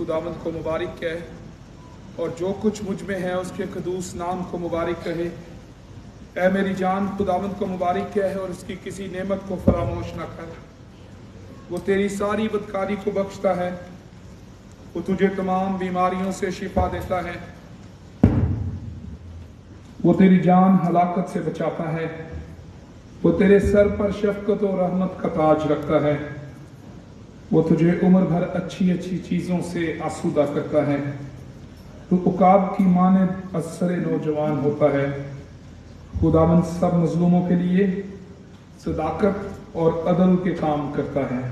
खुदावंद को मुबारक कह और जो कुछ मुझ में है उसके कदूस नाम को मुबारक कहे। ऐ मेरी जान खुदावंद को मुबारक कह और उसकी किसी नेमत को फरामोश न कर। वो तेरी सारी बदकारी को बख्शता है, वो तुझे तमाम बीमारियों से शिफा देता है, वो तेरी जान हलाकत से बचाता है, वो तेरे सर पर शफकत और रहमत का ताज रखता है, वो तुझे उम्र भर अच्छी अच्छी चीज़ों से आसूदा करता है। तू उकाब की मानद असरे नौजवान होता है। खुदावंद सब मजलूमों के लिए सदाकत और अदल के काम करता है।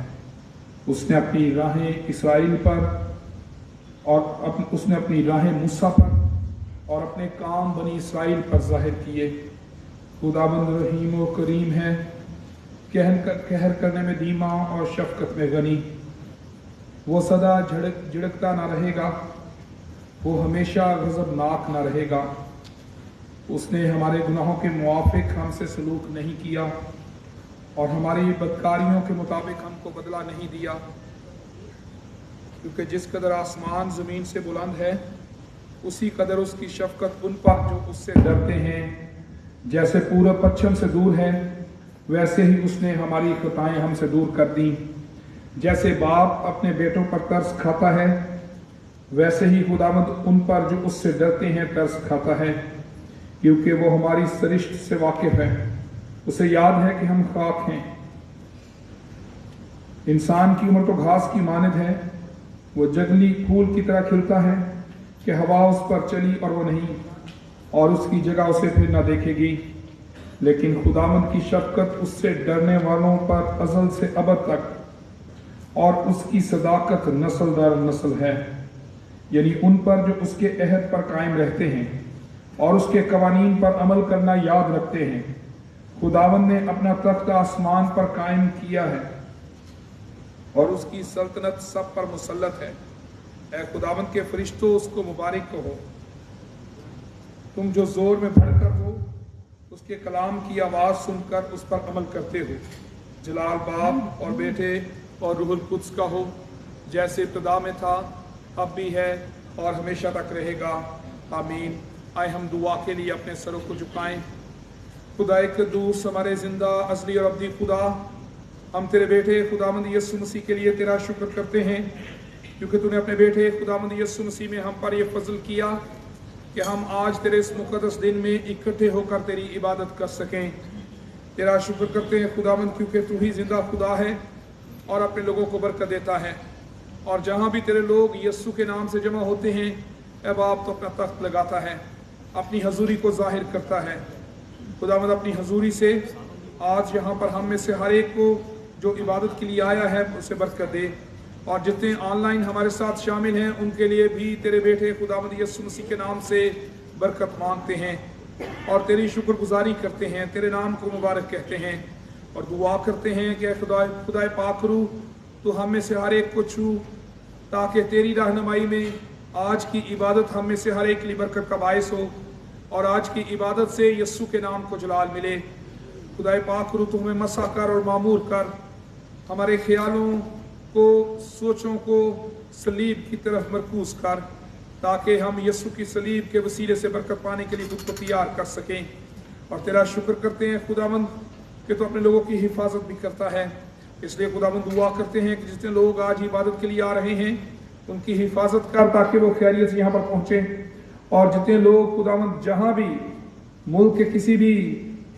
उसने अपनी राहें इसराइल पर और उसने अपनी राहें मूसा पर और अपने काम बनी इसराइल पर जाहिर किए। खुदावंद रहीम व करीम है, कहर करने में धीमा और शफकत में गनी। वो सदा झिड़कता ना रहेगा, वो हमेशा गज़बनाक ना रहेगा। उसने हमारे गुनाहों के मुआफिक हमसे सलूक नहीं किया और हमारी बदकारियों के मुताबिक हमको बदला नहीं दिया। क्योंकि जिस कदर आसमान ज़मीन से बुलंद है उसी कदर उसकी शफकत उन पर जो उससे डरते हैं। जैसे पूरब पश्चिम से दूर है वैसे ही उसने हमारी खताएं हमसे दूर कर दी। जैसे बाप अपने बेटों पर तरस खाता है वैसे ही खुदावंद उन पर जो उससे डरते हैं तरस खाता है, क्योंकि वो हमारी सरिश्त से वाकिफ है। उसे याद है कि हम खाक हैं। इंसान की उम्र तो घास की मानद है, वो जंगली फूल की तरह खिलता है कि हवा उस पर चली और वो नहीं और उसकी जगह उसे फिर ना देखेगी। लेकिन खुदावंद की शफकत उससे डरने वालों पर अज़ल से अबद तक और उसकी सदाकत नस्ल दर नस्ल है, यानी उन पर जो उसके अहद पर कायम रहते हैं और उसके कवानीन पर अमल करना याद रखते हैं। खुदावंद ने अपना तख्त आसमान पर कायम किया है और उसकी सल्तनत सब पर मुसल्लत है। ऐ खुदावंद के फरिश्तों उसको मुबारक कहो। तुम जो जोर में भरकर हो उसके कलाम की आवाज़ सुनकर उस पर अमल करते हो। जलाल बाप और बेटे और रूहुल कुद्स का हो, जैसे इब्तिदा में था अब भी है और हमेशा तक रहेगा। आमीन। आए हम दुआ के लिए अपने सरों को झुकाएं। खुदा कद्दूस हमारे जिंदा असली और अब्दी खुदा, हम तेरे बेटे खुदावंद यीशु मसीह के लिए तेरा शुक्र करते हैं क्योंकि तूने अपने बेटे खुदावंद यीशु मसीह में हम पर यह फजल किया कि हम आज तेरे इस मुकद्दस दिन में इकट्ठे होकर तेरी इबादत कर सकें। तेरा शुक्र करते हैं खुदावंद क्योंकि तू ही जिंदा खुदा है और अपने लोगों को बरकत देता है। और जहाँ भी तेरे लोग यीशु के नाम से जमा होते हैं ऐ बाप तो अपना तख्त लगाता है, अपनी हजूरी को जाहिर करता है। खुदावंद अपनी हजूरी से आज यहाँ पर हम में से हर एक को जो इबादत के लिए आया है उसे बरकत दे। और जितने ऑनलाइन हमारे साथ शामिल हैं उनके लिए भी तेरे बेटे खुदावंद यीशु मसीह के नाम से बरकत मांगते हैं और तेरी शुक्रगुजारी करते हैं, तेरे नाम को मुबारक कहते हैं और दुआ करते हैं कि खुदा पाक रू तो हम में से हर एक को छू, ताकि तेरी रहनुमाई में आज की इबादत हम में से हर एक के लिए बरकत का बायस हो और आज की इबादत से यस्सु के नाम को जलाल मिले। खुदा पाक रू तो हमें मसा कर और मामूर कर, हमारे ख्यालों को सोचों को सलीब की तरफ मरकूज कर, ताकि हम यस्सु की सलीब के वसीले से बरकत पाने के लिए खुद को तैयार कर सकें। और तेरा शुक्र करते हैं खुदावंद कि तो अपने लोगों की हिफाजत भी करता है। इसलिए खुदावंद दुआ करते हैं कि जितने लोग आज इबादत के लिए आ रहे हैं उनकी हिफाजत कर ताकि वो खैरियत से यहाँ पर पहुँचे। और जितने लोग खुदावंद जहाँ भी मुल्क के किसी भी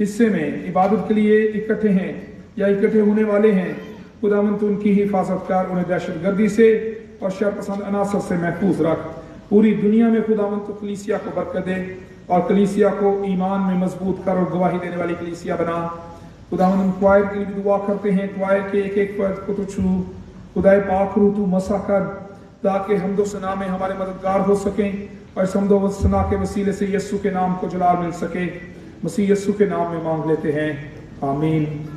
हिस्से में इबादत के लिए इकट्ठे हैं या इकट्ठे होने वाले हैं, खुदावंद तो उनकी हिफाजत कर, उन्हें दहशतगर्दी से और शरपसंद अनासर से महफूज रख। पूरी दुनिया में खुदावंद तो कलीसिया को बरकत दे और कलीसिया को ईमान में मजबूत कर और गवाही देने वाली कलीसिया बना। खुदावंद हम क्वायर के लिए भी दुआ करते हैं, क्वायर के एक एक फर्द को तो छू, खुदा पाक रू तू मसा कर, ताकि हमदो सना में हमारे मददगार हो सकें और इस हमदो सना के वसीले से यस्सु के नाम को जलाल मिल सके। मसीह यस्सु के नाम में मांग लेते हैं, आमीन।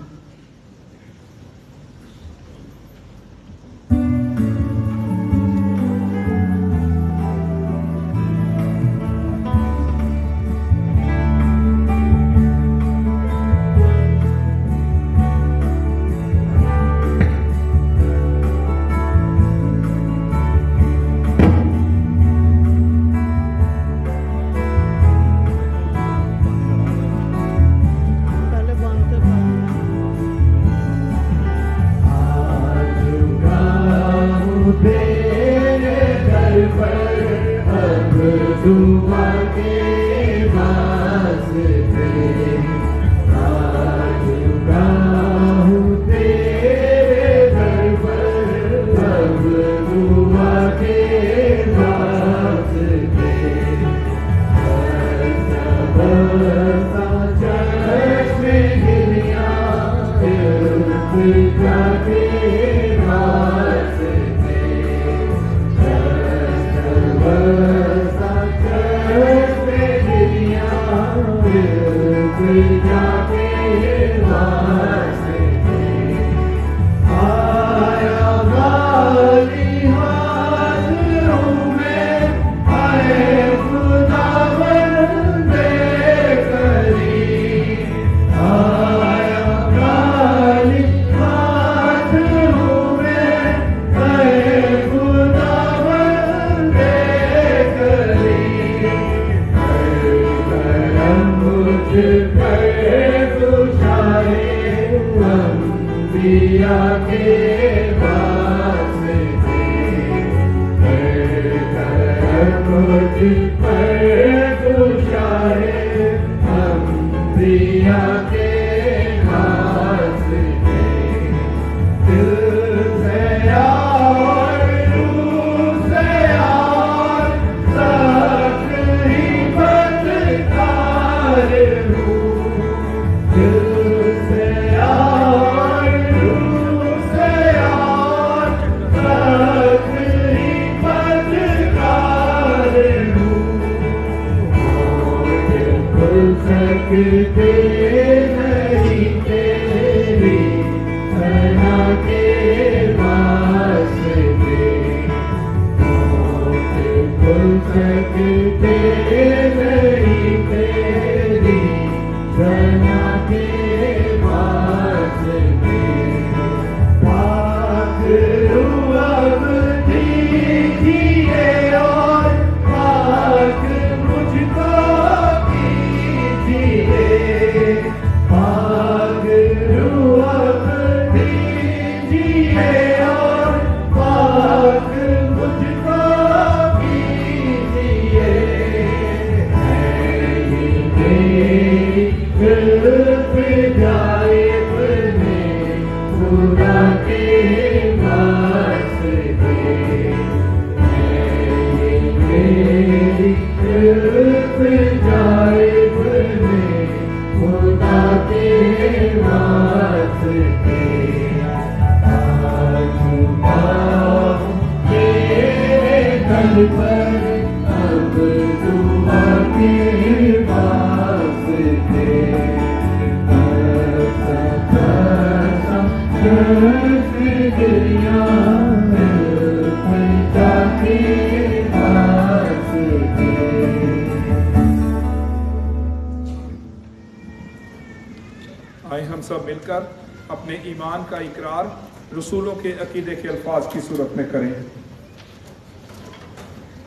अपने ईमान का इकरार रसूलों के अकीदे के अल्फाज की सूरत में करें।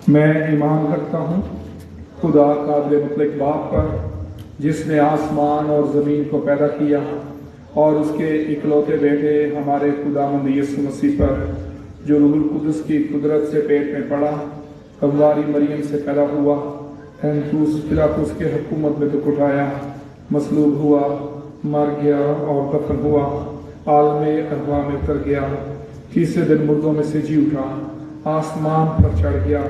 मैं ईमान रखता हूँ खुदा काबिल मुतलक बाप पर, जिसने आसमान और ज़मीन को पैदा किया, और उसके इकलौते बेटे हमारे खुदावंद यीशु मसीह पर, जो रूहुल कुदस की कुदरत से पेट में पड़ा, हवारी मरियम से पैदा हुआ, पिलातुस के हुकूमत में दुख उठाया, मसलूब हुआ, मर गया और दफन हुआ, आलमे अरवा में उतर गया, तीसरे दिन मुर्दों में से जी उठा, आसमान पर चढ़ गया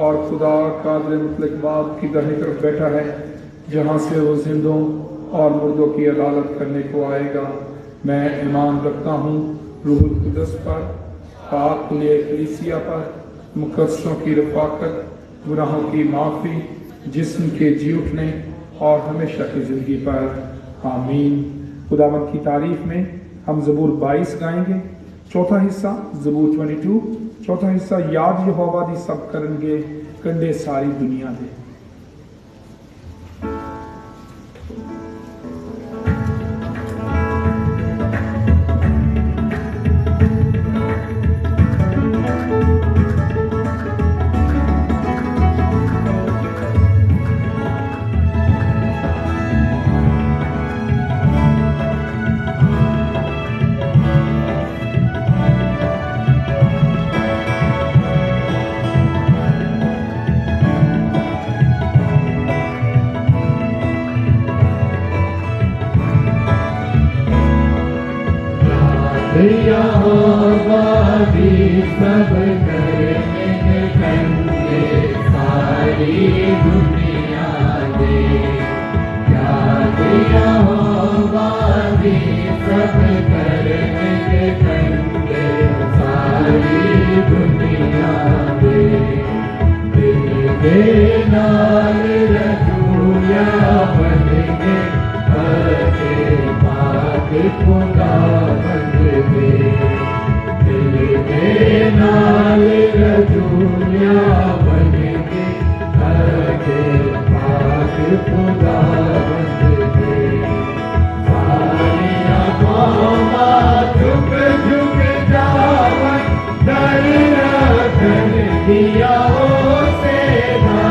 और खुदा कादिर मुतलक बाप की दाहिनी तरफ बैठा है, जहाँ से वो जिंदों और मुर्दों की अदालत करने को आएगा। मैं ईमान रखता हूँ रूहुल कुदस पर, पाक कलीसिया पर, मुकद्दसों की रफ़ाकत, गुनाहों की माफ़ी, जिस्म के जी उठने और हमेशा की ज़िंदगी पर। आमीन। खुदावंद की तारीफ में हम ज़बूर 22 गाएंगे। चौथा हिस्सा ज़बूर 22, चौथा हिस्सा याद यहोवा दी सब करनगे कंडे सारी दुनिया दे। सब करने ठंडे सारी दुनिया दे, याद यहोवा भी सब करने ठंडे सारी दुनिया दे। दिल के नाल रसूया बन के पके पाक खुदा बन दे। दिल के नाल रसूया बन के पके पाक खुदा बन दे। सारिया कौमा झुक झुक जावन, डर रखन दिया से ना।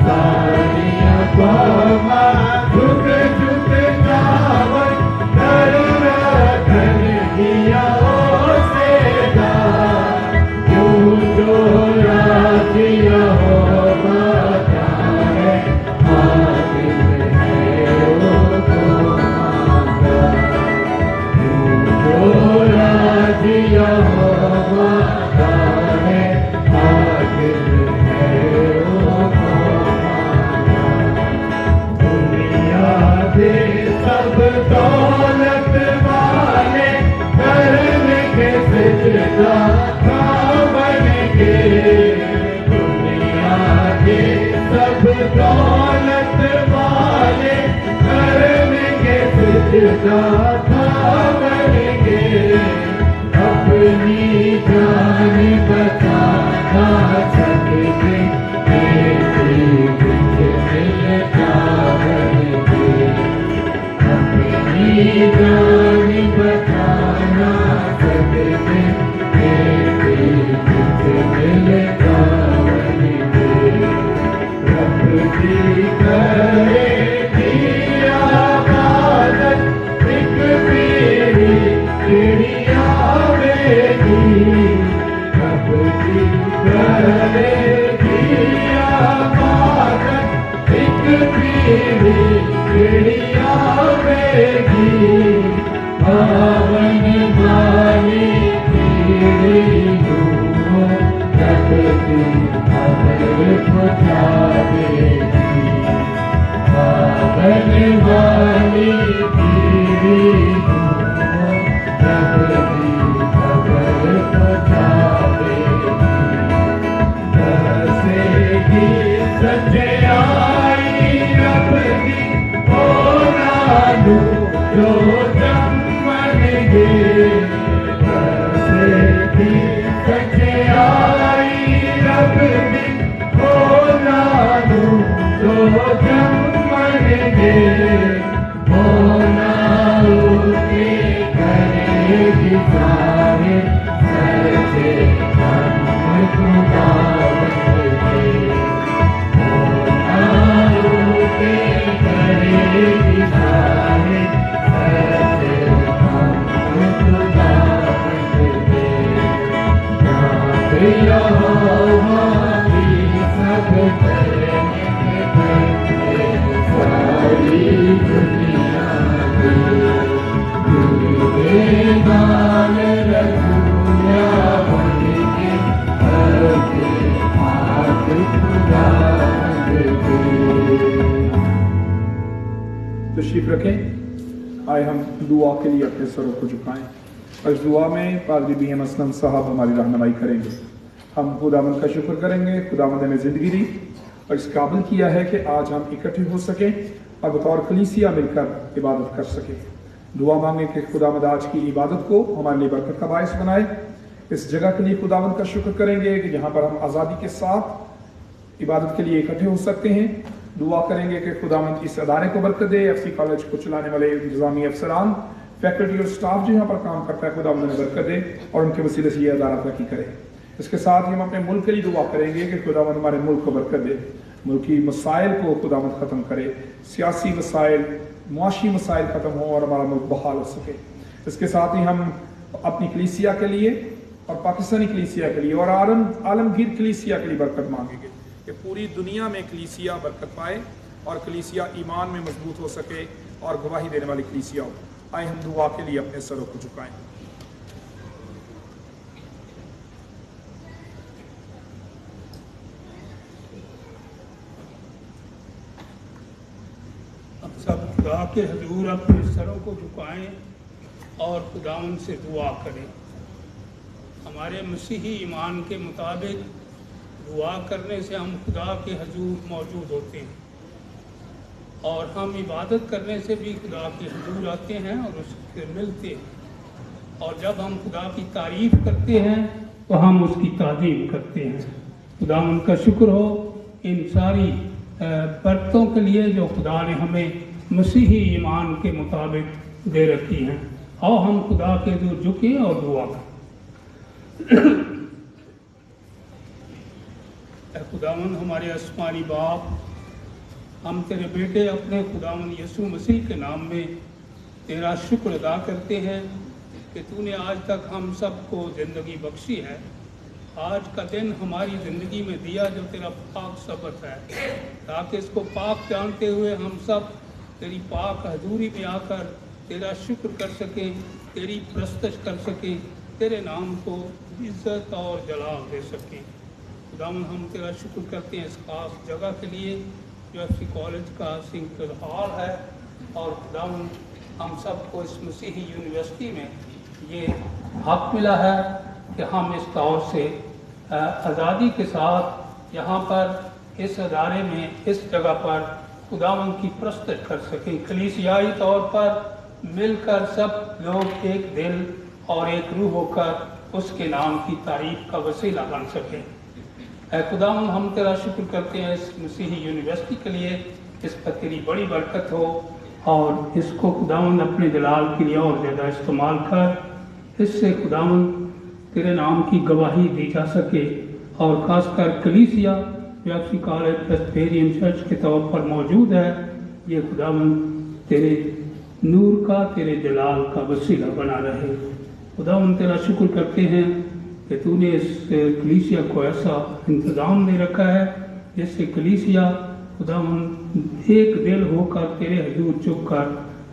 सारिया कौमा झुक झुक जावन, डर रखन दिया से ना। क्यों जो राजिया हो बाता है, हाकिम है वो तो मांगा। क्यों जो राजिया हो बाता है, हाकिम है वो तो मांगा। दुनिया दे सब दौलत वाले करने के सजदा था बन के। दुनिया के सब दौलत वाले करने के सजदा था बन के। अपनी जान बचा ना सकते, तेरे बिच मिल जावन के। अपनी जान बचा ना सकते, तेरे बिच मिल जावन के। रब की करेगी आबादत, एक पीढ़ी चिड़िया आवेगी। रब की करेगी आबादत, एक पीढ़ी चिड़िया आवेगी। पावन वाली पीढ़ी हो, रब की खबर पहुँचावेगी। पावन वाली पीढ़ी हो, रब की खबर पहुँचावेगी। दसेगी सच्चाई रब की, होना दो जो जमनगे। दसेगी सच्चाई रब की, होना दो जो जमनगे। होना उसके करेगी सारे सच्चे हम खुदा बन के। होना उसके करेगी सारे सच्चे हम खुदा बन के। याद यहोवा की सब करने ठंडे सारी दुनिया दे। दिल के नाल रसूया बन के पके पाक खुदा बन दे। तशरीफ रखें। आए हम दुआ के लिए अपने सरों को झुकाएं और इस दुआ में पादरी BM असलम साहब हमारी रहनुमाई करेंगे। हम खुदावंद का शुक्र करेंगे, खुदावंद ने जिंदगी दी और इस काबिल किया है कि आज हम इकट्ठे हो सके और बतौर कलीसिया मिलकर इबादत कर सके। दुआ मांगे कि खुदावंद आज की इबादत को हमारे लिए बरकत का बायस बनाए। इस जगह के लिए खुदावंद का शुक्र करेंगे कि जहाँ पर हम आज़ादी के साथ इबादत के लिए इकट्ठे हो सकते हैं। दुआ करेंगे कि खुदावंद इस अदारे को बरकत दे। FC कॉलेज को चलाने वाले इंतजामी अफसरान, फैकल्टी और स्टाफ जो यहाँ पर काम करता है, खुदावंद ने बरकत दे और उनके वसीले से ये अदारा तरक्की करे। इसके साथ ही हम अपने मुल्क के लिए दुआ करेंगे कि खुदावंद हमारे मुल्क को बरकत दे, मुल्की मसाइल को खुदावंद ख़त्म करे, सियासी मसाइल, मुआशी मसाइल ख़त्म हो और हमारा मुल्क बहाल हो सके। इसके साथ ही हम अपनी कलीसिया के लिए और पाकिस्तानी कलीसिया के लिए और आलमगीर कलीसिया के लिए बरकत मांगेंगे कि पूरी दुनिया में कलीसिया बरकत पाए और कलीसिया ईमान में मजबूत हो सके और गवाही देने वाली कलीसिया हो। आए हम दुआ के लिए अपने सरों को झुकाएं। खुदा के हजूर अपने सरों को झुकाएं और खुदावन से दुआ करें। हमारे मसीही ईमान के मुताबिक दुआ करने से हम खुदा के हजूर मौजूद होते हैं और हम इबादत करने से भी खुदा के हजूर आते हैं और उससे मिलते हैं। और जब हम खुदा की तारीफ़ करते हैं तो हम उसकी ताज़ीम करते हैं। खुदा उनका शुक्र हो इन सारी बरकतों के लिए जो खुदा ने हमें मसीही ईमान के मुताबिक दे रखी हैं। आओ हम खुदा के हजूर झुकें और दुआ करें। खुदावन हमारे आसमानी बाप, हम तेरे बेटे अपने खुदावन यीशु मसीह के नाम में तेरा शुक्र अदा करते हैं कि तूने आज तक हम सबको ज़िंदगी बख्शी है। आज का दिन हमारी ज़िंदगी में दिया जो तेरा पाक सबत है, ताकि इसको पाक जानते हुए हम सब तेरी पाक हजूरी में आकर तेरा शुक्र कर सकें, तेरी प्रस्तश कर सकें, तेरे नाम को इज़्ज़त और जलाल दे सकें। खुदावन हम तेरा शुक्र करते हैं इस खास जगह के लिए जो एफसी कॉलेज का सिंगल हॉल है। और खुदावन हम सबको इस मसीही यूनिवर्सिटी में ये हक मिला है कि हम इस तौर से आज़ादी के साथ यहाँ पर इस अदारे में इस जगह पर खुदावन की प्रस्तुत कर सकें। कलीसियाई तौर पर मिलकर सब लोग एक दिल और एक रूह होकर उसके नाम की तारीफ का वसीला बन सकें। खुदावन हम तेरा शुक्र करते हैं इस मसीही यूनिवर्सिटी के लिए, इस पर तेरी बड़ी बरकत हो और इसको खुदावन अपने जलाल के लिए और ज़्यादा इस्तेमाल कर, इससे खुदावन तेरे नाम की गवाही दी जा सके। और ख़ासकर कलीसिया जो एफसी कॉलेज प्रेस्बिटेरियन चर्च के तौर पर मौजूद है, ये खुदावन तेरे नूर का, तेरे जलाल का वसीला बना रहे। खुदावन तेरा शुक्र करते हैं कि तूने इस कलीसिया को ऐसा इंतज़ाम दे रखा है जिससे कलीसिया खुदावन एक दिल होकर तेरे हजूर झुक कर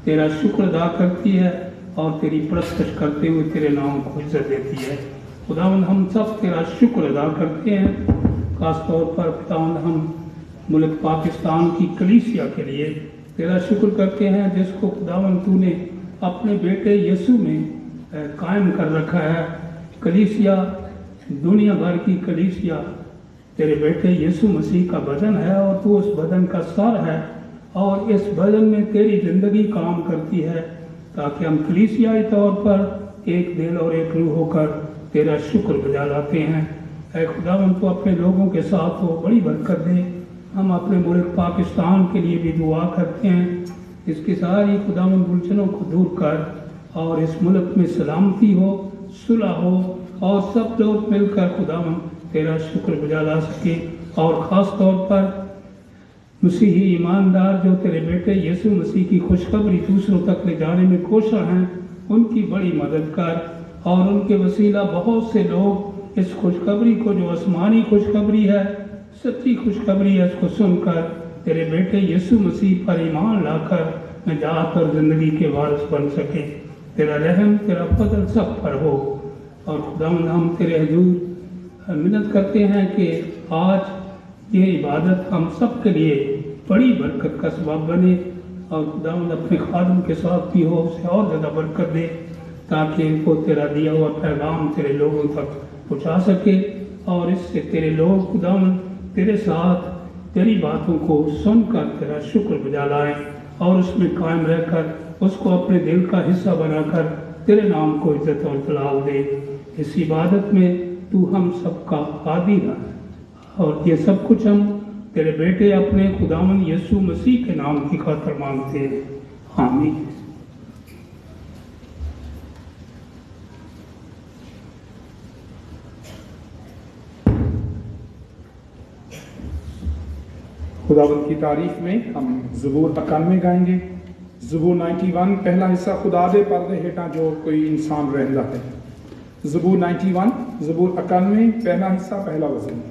तेरा शुक्र अदा करती है और तेरी प्रस्तुत करते हुए तेरे नाम को इज्जत देती है। खुदावन हम सब तेरा शुक्र अदा करते हैं। ख़ास तौर पर खुदावन हम मुल्क पाकिस्तान की कलीसिया के लिए तेरा शुक्र करते हैं जिसको खुदावन तूने अपने बेटे यीशु में कायम कर रखा है। कलीसिया दुनिया भर की कलीसिया तेरे बेटे यीशु मसीह का बदन है और तू उस बदन का सर है और इस बदन में तेरी ज़िंदगी काम करती है ताकि हम कलीसियाई तौर पर एक दिल और एक रूह होकर तेरा शुक्र बजा लाते हैं। ऐ खुदावन तो अपने लोगों के साथ हो बड़ी बरकत दे। हम अपने मुल्क पाकिस्तान के लिए भी दुआ करते हैं, इसकी सारी खुदावन उलझनों को दूर कर और इस मुल्क में सलामती हो, सुलह हो और सब लोग मिलकर खुदावन तेरा शुक्र बजा ला सके। और ख़ास तौर पर मसीही ईमानदार जो तेरे बेटे यीशु मसीह की खुशखबरी दूसरों तक ले जाने में कोशा हैं, उनकी बड़ी मदद कर और उनके वसीला बहुत से लोग इस खुशखबरी को जो आसमानी खुशखबरी है, सच्ची खुशखबरी है, इसको सुनकर तेरे बेटे यीशु मसीह पर ईमान लाकर निजात और ज़िंदगी के वारिस बन सके। तेरा रहम, तेरा फजल सब पर हो। और खुदावंद हम तेरे हजूर मिन्नत करते हैं कि आज ये इबादत हम सब के लिए बड़ी बरकत का सबब बने और खुदावंद अपने खादम के साथ भी हो, उसे और ज़्यादा बरकत दे ताकि इनको तेरा दिया हुआ पैगाम तेरे लोगों तक पहुँचा सके और इससे तेरे लोग खुदावंद तेरे साथ तेरी बातों को सुनकर तेरा शुक्र बजा लाएं और उसमें कायम रहकर उसको अपने दिल का हिस्सा बनाकर तेरे नाम को इज्जत और जलाल दे। इस इबादत में तू हम सबका हादी रहा और ये सब कुछ हम तेरे बेटे अपने खुदावंद यीशु मसीह के नाम की खातिर मांगते हैं, आमीन। खुदावंद की तारीफ में हम ज़बूर 91 गाएंगे। ज़बूर 91 पहला हिस्सा, खुदा दे पर्दे हेठा जो कोई इंसान रहंदा है। ज़बूर 91, ज़बूर 91 पहला हिस्सा, पहला वज़न।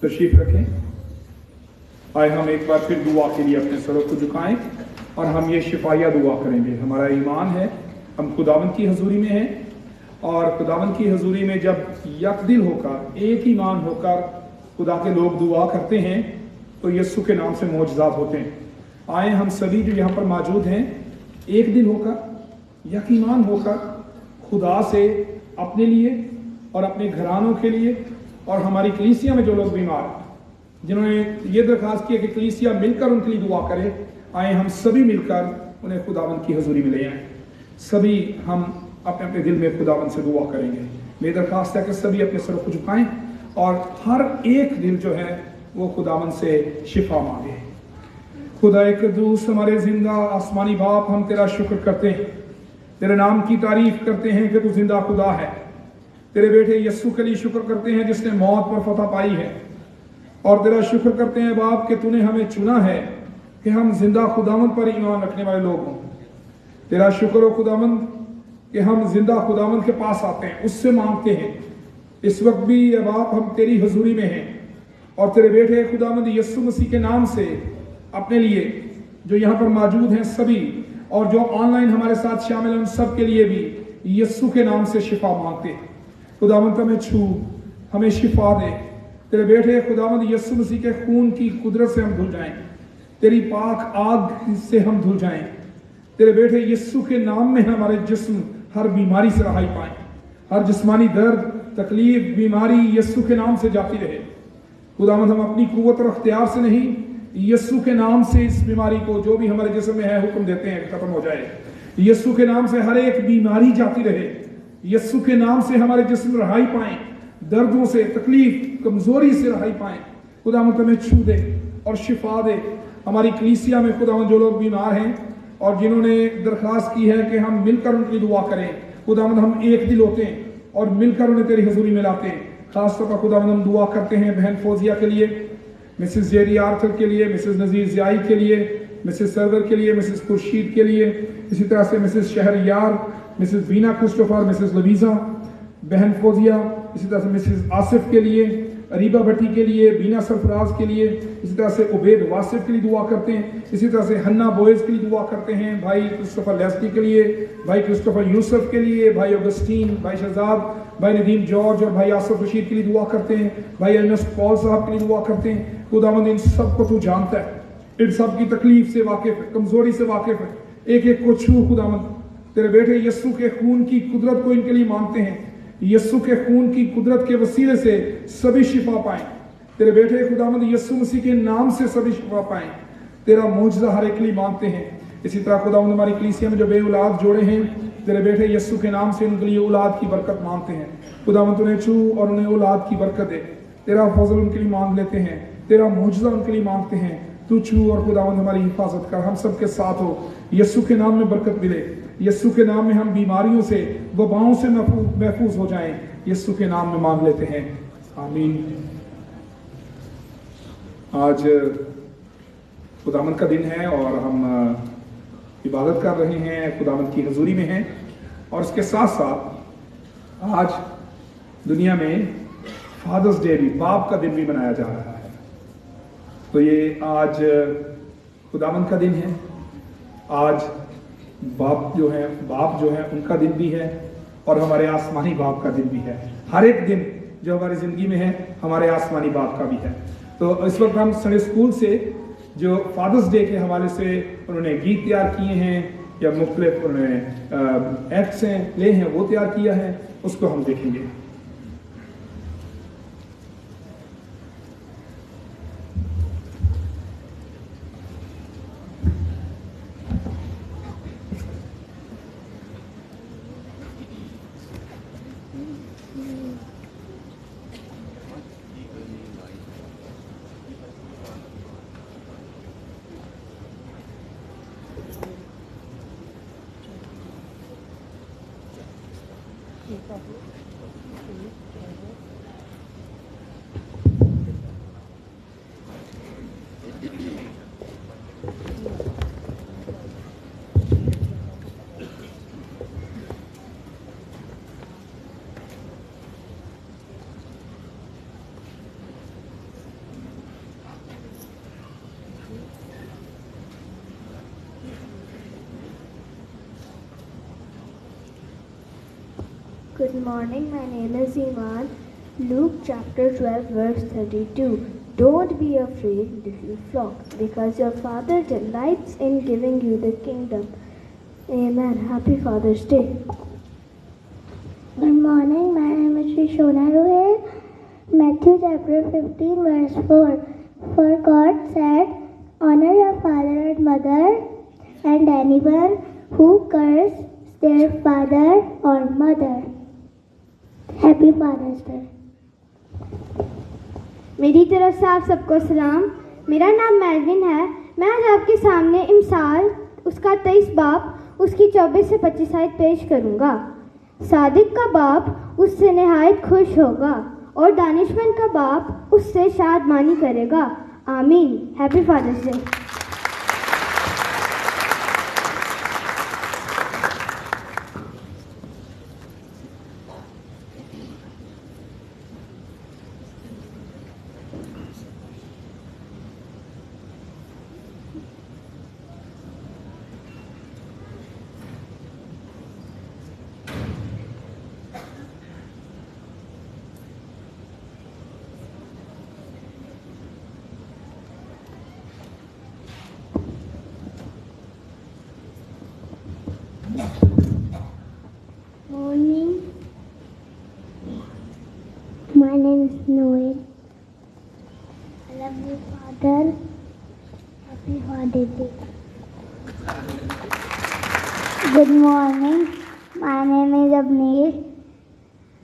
तशरीफ रखें। आए हम एक बार फिर दुआ के लिए अपने सरों को झुकाएं और हम ये शिफाया दुआ करेंगे। हमारा ईमान है, हम खुदावंद की हजूरी में हैं और खुदावंद की हजूरी में जब यकदिल होकर, एक ईमान होकर खुदा के लोग दुआ करते हैं तो यीशु के नाम से मौजज़ात होते हैं। आए हम सभी जो यहाँ पर मौजूद हैं, एक दिल होकर, यक ईमान होकर खुदा से अपने लिए और अपने घरानों के लिए और हमारी कलीसिया में जो लोग बीमार हैं, जिन्होंने ये दरख्वास्त की कि कलीसिया मिलकर उनके लिए दुआ करे, आए हम सभी मिलकर उन्हें खुदावंद की हजूरी में ले आए। सभी हम अपने अपने दिल में खुदावंद से दुआ करेंगे। मेरी दरख्वास्त है कि सभी अपने सरों को झुकाएं और हर एक दिल जो है वो खुदावंद से शिफा मांगे। खुदा कद्दूस, हमारे जिंदा आसमानी बाप, हम तेरा शुक्र करते हैं, तेरे नाम की तारीफ करते हैं कि तू जिंदा खुदा है। तेरे बेटे यस्सु के लिए शुक्र करते हैं जिसने मौत पर फतह पाई है, और तेरा शुक्र करते हैं बाप कि तूने हमें चुना है कि हम जिंदा खुदावंद पर ईमान रखने वाले लोग हों। तेरा शुक्र हो खुदावंद कि हम जिंदा खुदावंद के पास आते हैं, उससे मांगते हैं। इस वक्त भी ये बाप हम तेरी हजूरी में हैं और तेरे बेटे खुदावंद यस्सु मसीह के नाम से अपने लिए जो यहाँ पर मौजूद हैं सभी और जो ऑनलाइन हमारे साथ शामिल हैं उन सब के लिए भी यस्सु के नाम से शिफा मांगते हैं। खुदावंद हमें छू, हमें शिफा दे। तेरे बेटे खुदावंद यस्सु मसीह के खून की कुदरत से हम धुल जाएं, तेरी पाक आग से हम धुल जाएं। तेरे बेटे यस्सु के नाम में हमारे जिस्म हर बीमारी से रहाई पाए, हर जिस्मानी दर्द, तकलीफ, बीमारी यस्सु के नाम से जाती रहे। खुदावंद हम अपनी कुव्वत और अख्तियार से नहीं, यस्सु के नाम से इस बीमारी को जो भी हमारे जिस्म में है हुक्म देते हैं खत्म हो जाए। यस्सु के नाम से हर एक बीमारी जाती रहे। यस्सु के नाम से हमारे जिस्म रहाई पाए, दर्दों से, तकलीफ, कमजोरी से रहाई पाए। खुदावंद हमें छू दे और शिफा दे। हमारी कलीसिया में खुदावंद जो लोग बीमार हैं और जिन्होंने दरख्वास्त की है कि हम मिलकर उनकी दुआ करें, खुदावंद हम एक दिल होते हैं और मिलकर उन्हें तेरी हजूरी में लाते हैं। खासतौर पर खुदावंद हम दुआ करते हैं बहन फौजिया के लिए, मिसेस जेरी आर्थर के लिए, मिसेस नजीर ज़ियाई के लिए, मिसेस सरवर के लिए, मिसेस खुर्शीद के लिए, इसी तरह से मिसेस शहरयार, मिसेस बीना क्रिस्टोफर, मिसेस लवीजा, बहन फौजिया, इसी तरह से मिसेस आसिफ के लिए, अरीबा भट्टी के लिए, बीना सरफराज के लिए, इसी तरह से उबैद वासिफ के लिए दुआ करते हैं। इसी तरह से हन्ना बोयज के लिए दुआ करते हैं, भाई क्रिस्टोफर लेस्टी के लिए, भाई क्रिस्टोफर यूसुफ के लिए, भाई ऑगस्टीन, भाई शहजाद, भाई नदीम जॉर्ज और भाई आसफ रशीद के लिए दुआ करते हैं, भाई अर्नेस्ट पॉल साहब के लिए दुआ करते हैं। खुदावंद इन सब को तू जानता है, इन सब की तकलीफ से वाकिफ है, कमजोरी से वाकिफ है। एक एक को छू खुदावंद। तेरे बेटे यस्सु के खून की कुदरत को इनके लिए मांगते हैं। यस्सु के खून की कुदरत के वसीले से सभी शिफा पाएं। तेरे बेटे खुदावंद यस्सु मसीह के नाम से सभी शिफा पाएं। तेरा मौजज़ा हर एक के लिए मांगते हैं। इसी तरह खुदावंद हमारी कलीसिया में जो बे औलाद जोड़े हैं, तेरे बेटे यस्सु के नाम से उनके लिए औलाद की बरकत मांगते हैं। खुदावंद उन्हें छू और उन्हें औलाद की बरकत दे। तेरा फजल उनके लिए मांग लेते हैं, तेरा मौजज़ा उनके लिए मांगते हैं। तू छू और खुदावंद हमारी हिफाजत कर, हम सब के साथ हो। यस्सु के नाम में बरकत मिले। यस्सु के नाम में हम बीमारियों से, वबाओं से महफूज हो जाएं। यस्सु के नाम में मांग लेते हैं, आमीन। आज खुदावंद का दिन है और हम इबादत कर रहे हैं, खुदावंद की हजूरी में हैं। और इसके साथ साथ आज दुनिया में फादर्स डे भी, बाप का दिन भी मनाया जा रहा है। तो ये आज खुदावंद का दिन है। आज बाप जो है उनका दिन भी है और हमारे आसमानी बाप का दिन भी है। हर एक दिन जो हमारी जिंदगी में है हमारे आसमानी बाप का भी है। तो इस वक्त हम संडे स्कूल से जो फादर्स डे के हवाले से उन्होंने गीत तैयार किए हैं या मुख्तलिफ उन्होंने एक्ट्स हैं ले हैं वो तैयार किया है, उसको हम देखेंगे। Good morning, my name is Iman. Luke chapter 12, verse 32. Don't be afraid, little flock, because your Father delights in giving you the kingdom. Amen. Happy Father's Day. Good morning, my name is Sri Shona Ruhel. Matthew chapter 15, verse 4. For God said, honor your father and mother, and anyone who curses their father or mother. Happy Father's Day. मेरी तरफ से आप सबको सलाम। मेरा नाम Melvin है। मैं आज आपके सामने इमसाल उसका 23 बाब उसकी 24 से 25 आयत पेश करूँगा। सादिक का बाप उससे नहायत खुश होगा और दानिशमंद का बाप उससे शादमानी करेगा। आमीन। Happy father's day. Morning. My name is Noel. I love you, Father. Happy Father's Day. Good morning. My name is Abneer.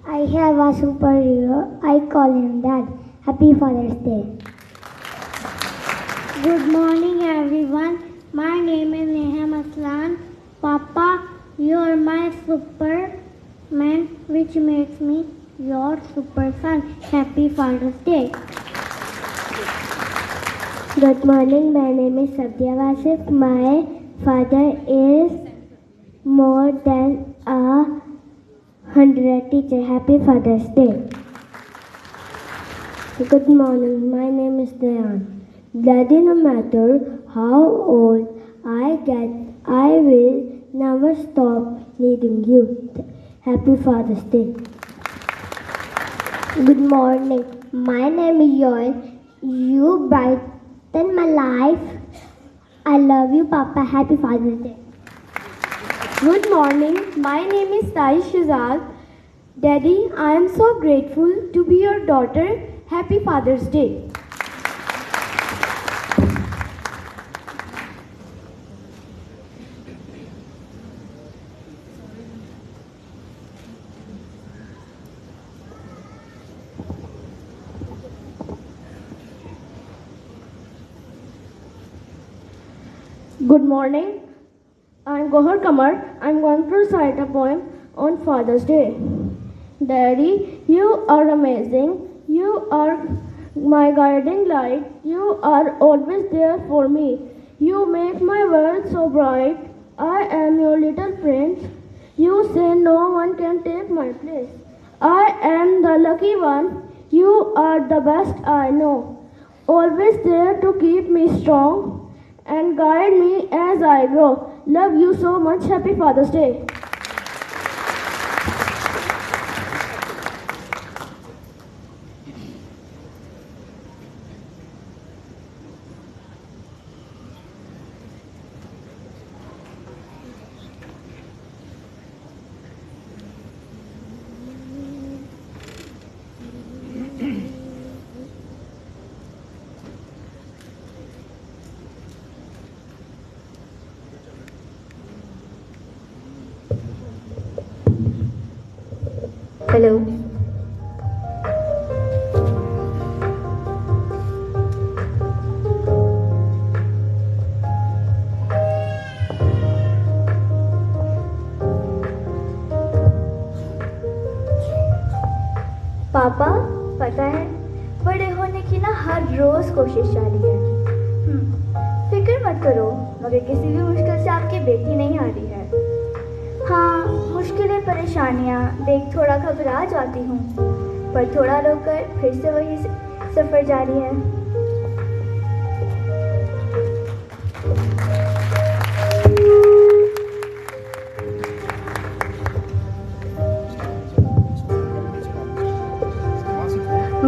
I have a superhero. I call him Dad. Happy Father's Day. Good morning, everyone. My name is Neham Aslan. Papa, you are my Superman, which makes me your super son. Happy Father's Day. Good morning, my name is Sabya Vasif. My father is more than 100 teacher. Happy Father's Day. Good morning, my name is Dayan. Daddy, no matter how old I get, I will never stop needing you. Happy Father's Day. Good morning. My name is Joel. You brighten my life. I love you, Papa. Happy Father's Day. Good morning. My name is Sai Shazad. Daddy, I am so grateful to be your daughter. Happy Father's Day. Good morning. I'm Gohar Kamar. I'm going to recite a poem on Father's Day. Daddy, you are amazing. You are my guiding light. You are always there for me. You make my world so bright. I am your little prince. You say no one can take my place. I am the lucky one. You are the best I know. Always there to keep me strong and guide me as I grow. Love you so much. Happy Father's Day. Hello. बड़े होने की ना हर रोज कोशिश जारी है। फिक्र मत करो, मगर किसी भी मुश्किल से आपकी बेटी नहीं हारी है। हाँ, मुश्किलें परेशानियाँ देख थोड़ा घबरा जाती हूँ, पर थोड़ा रोकर फिर से वही सफ़र जारी है।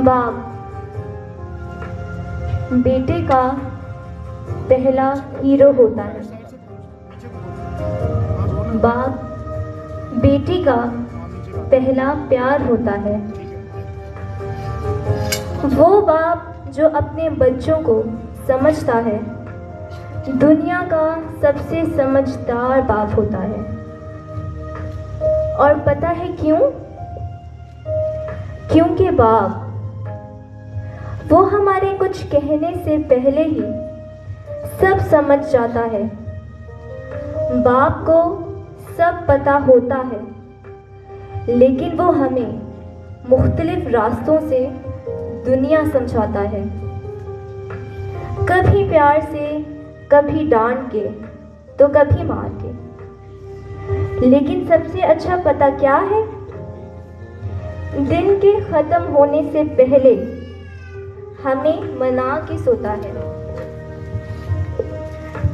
बाप बेटे का पहला हीरो होता है। बाप बेटी का पहला प्यार होता है। वो बाप जो अपने बच्चों को समझता है, दुनिया का सबसे समझदार बाप होता है। और पता है क्यों? क्योंकि बाप वो हमारे कुछ कहने से पहले ही सब समझ जाता है। बाप को सब पता होता है, लेकिन वो हमें मुख्तलिफ रास्तों से दुनिया समझाता है। कभी प्यार से, कभी डांट के, तो कभी मार के। लेकिन सबसे अच्छा पता क्या है? दिन के ख़त्म होने से पहले हमें मना के सोता है,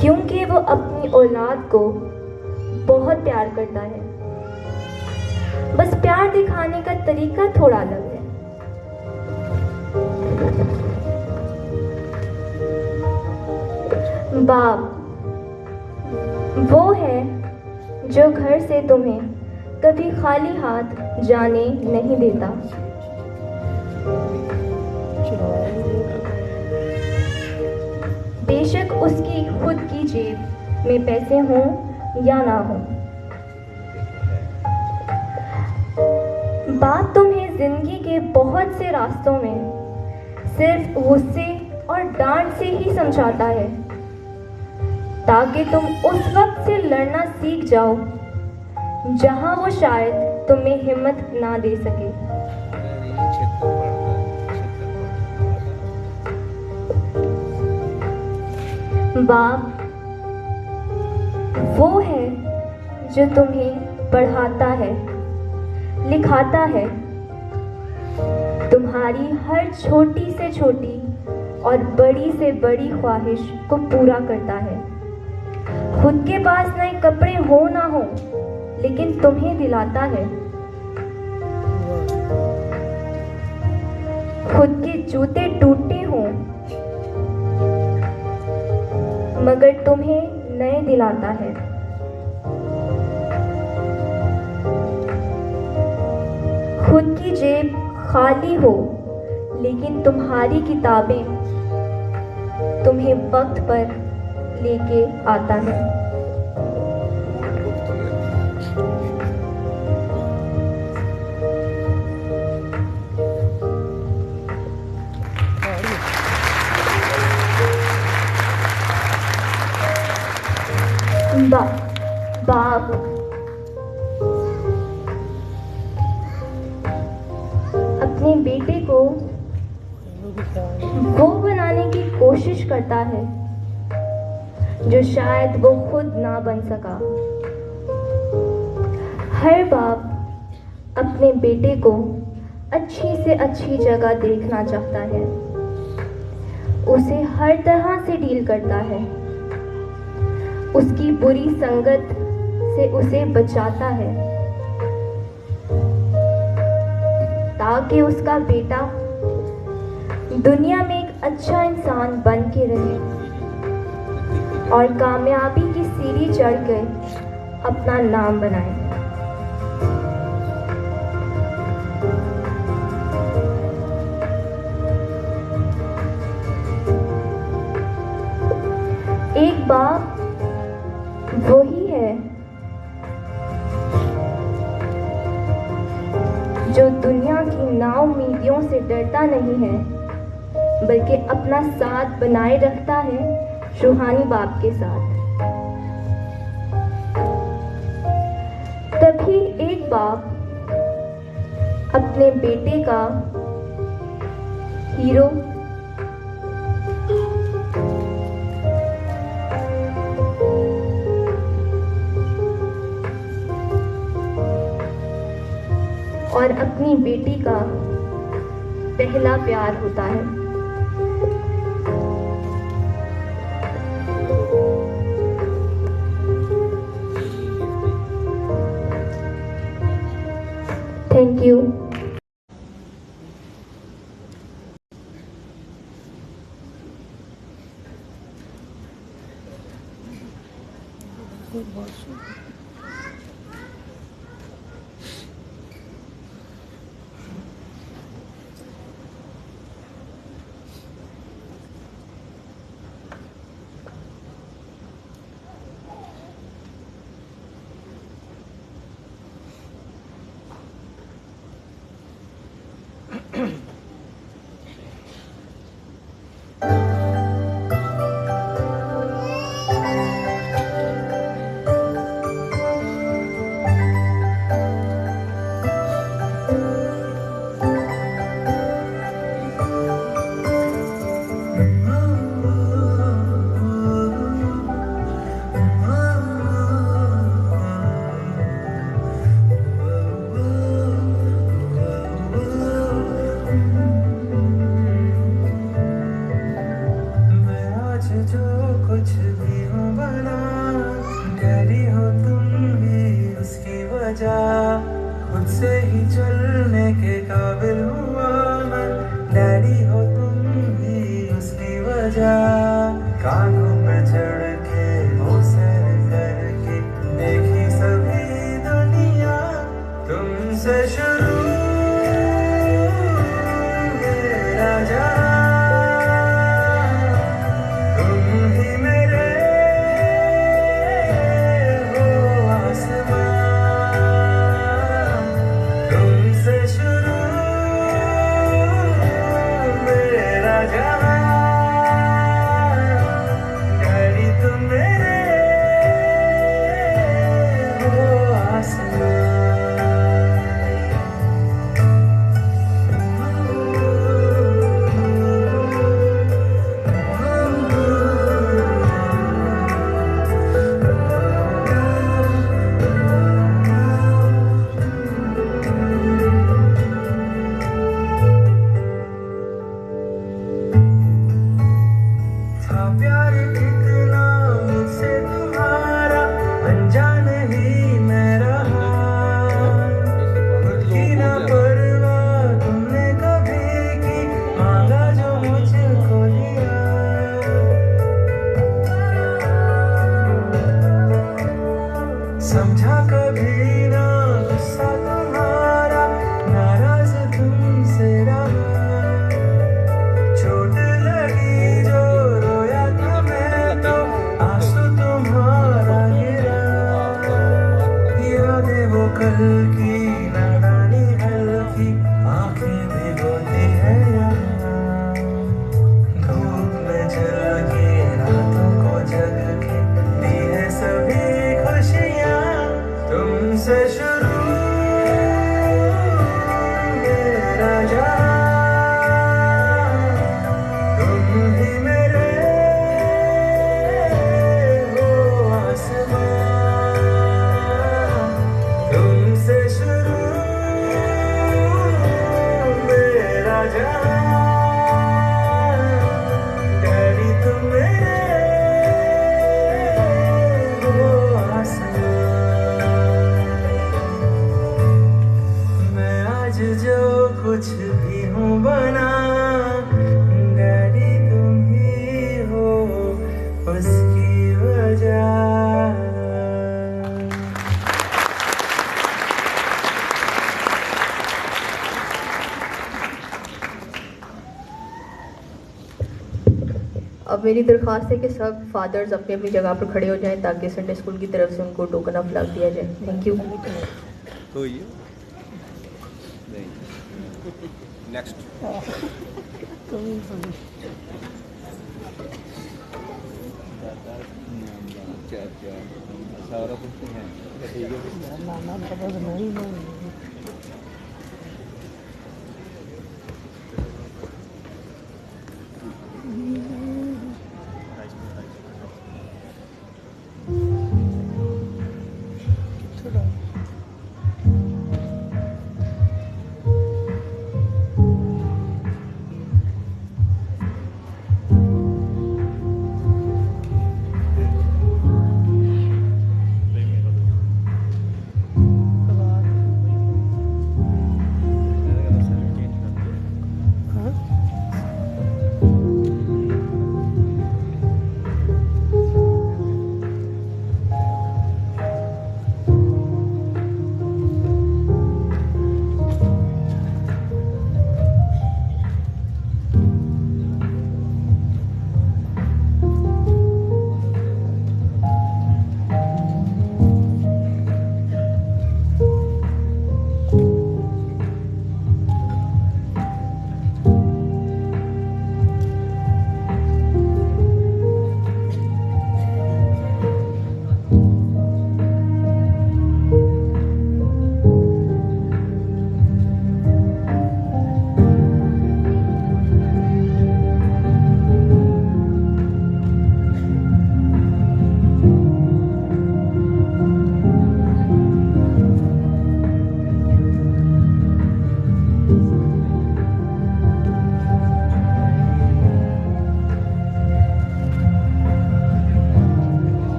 क्योंकि वो अपनी औलाद को बहुत प्यार करता है। बस प्यार दिखाने का तरीका थोड़ा अलग है। बाप वो है जो घर से तुम्हें कभी खाली हाथ जाने नहीं देता। बेशक उसकी खुद की जेब में पैसे हों या ना हों। बाप तुम्हें जिंदगी के बहुत से रास्तों में सिर्फ गुस्से और डांट से ही समझाता है, ताकि तुम उस वक्त से लड़ना सीख जाओ जहां वो शायद तुम्हें हिम्मत ना दे सके। बाप वो है जो तुम्हें पढ़ाता है, लिखाता है, तुम्हारी हर छोटी से छोटी और बड़ी से बड़ी ख्वाहिश को पूरा करता है। खुद के पास नए कपड़े हो ना हो, लेकिन तुम्हें दिलाता है। खुद के जूते टूटे हों, मगर तुम्हें नए दिलाता है। खुद की जेब खाली हो, लेकिन तुम्हारी किताबें तुम्हें वक्त पर लेके आता है। बाप अपने बेटे को वो बनाने की कोशिश करता है जो शायद वो खुद ना बन सका। हर बाप अपने बेटे को अच्छी से अच्छी जगह देखना चाहता है, उसे हर तरह से डील करता है, उसकी बुरी संगत से उसे बचाता है, ताकि उसका बेटा दुनिया में एक अच्छा इंसान बन के रहे और कामयाबी की सीढ़ी चढ़कर अपना नाम बनाए। एक बाप वही है जो दुनिया की नाउम्मीदियों से डरता नहीं है, बल्कि अपना साथ बनाए रखता है रूहानी बाप के साथ। तभी एक बाप अपने बेटे का हीरो, और अपनी बेटी का पहला प्यार होता है। Thank you. खुद से ही चलने के काबिल हुआ मैं, डैडी हो तुम भी उसकी वजह। कानों पे चढ़ के वो सैर करके देखी सभी दुनिया, तुमसे शुरू मेरा जहां, तुम ही मेरे हो आसमां। तुमसे शुरू मेरा जहां, डैडी तुम मेरे हो आसमां। था प्यार कितना मुझसे तुम्हारा, अनजान ही मैं रहा। खुद की ना परवाह तुमने कभी की, मांगा जो मुझको दिया। समझा कभी ना गुस्सा तुम्हारा, नाराज तुमसे रहा। चोट लगी जो रोया था मैं तो, आंसू तुम्हारा गिरा। यादें वो कल की नादानी हल्की, आंखें भिगोती है यहाँ। धूप में जल के रातों को जग के दी है सभी खुशियाँ। तुमसे शुरू मेरा जहां, तुम ही मेरे हो आसमां। तुमसे शुरू मेरा जहां, डैडी तुम मेरे हो आसमां। मैं आज जो कुछ भी हूँ बना, डैडी तुम ही हो उसकी वजह। अब मेरी दरख्वास्त है कि सब फादर्स अपनी अपनी जगह पर खड़े हो जाएं ताकि संडे स्कूल की तरफ से उनको टोकन ऑफ फ्लैग दिया जाए। Thank you. तो ये नहीं नेक्स्ट क्या सारा कुछ है ठीक है।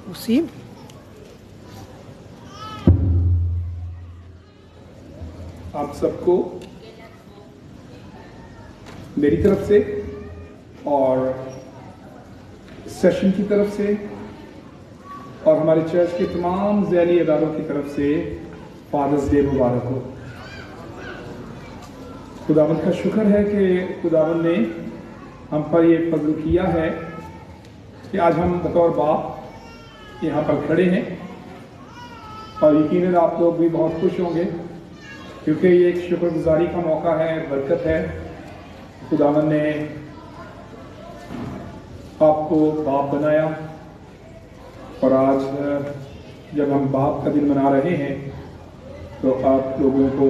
उसी आप सबको मेरी तरफ से और सेशन की तरफ से और हमारे चर्च के तमाम ज़ैली इदारों की तरफ से फादर्स डे मुबारक हो। खुदावंद का शुक्र है कि खुदावंद ने हम पर ये फजल किया है कि आज हम बतौर बाप यहाँ पर खड़े हैं और यकीनन आप लोग भी बहुत खुश होंगे क्योंकि ये एक शुक्रगुजारी का मौका है, बरकत है। खुदावंद ने आपको बाप बनाया और आज जब हम बाप का दिन मना रहे हैं तो आप लोगों को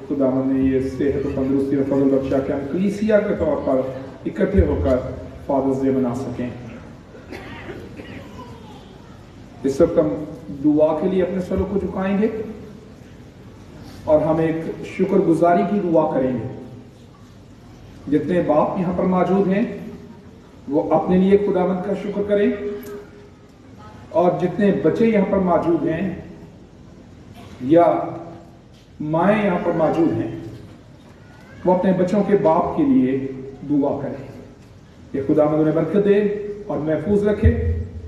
खुदावंद ने ये सेहत और तंदुरुस्ती और फजल बख्शा कि हम कलीसिया के तौर पर इकट्ठे होकर फादर्स डे मना सकें। इस वक्त हम दुआ के लिए अपने सरों को झुकाएंगे और हम एक शुक्रगुजारी की दुआ करेंगे। जितने बाप यहाँ पर मौजूद हैं वो अपने लिए खुदावंद का शुक्र करें और जितने बच्चे यहाँ पर मौजूद हैं या माएँ यहाँ पर मौजूद हैं वो अपने बच्चों के बाप के लिए दुआ करें कि खुदावंद उन्हें बरकत दे और महफूज रखे,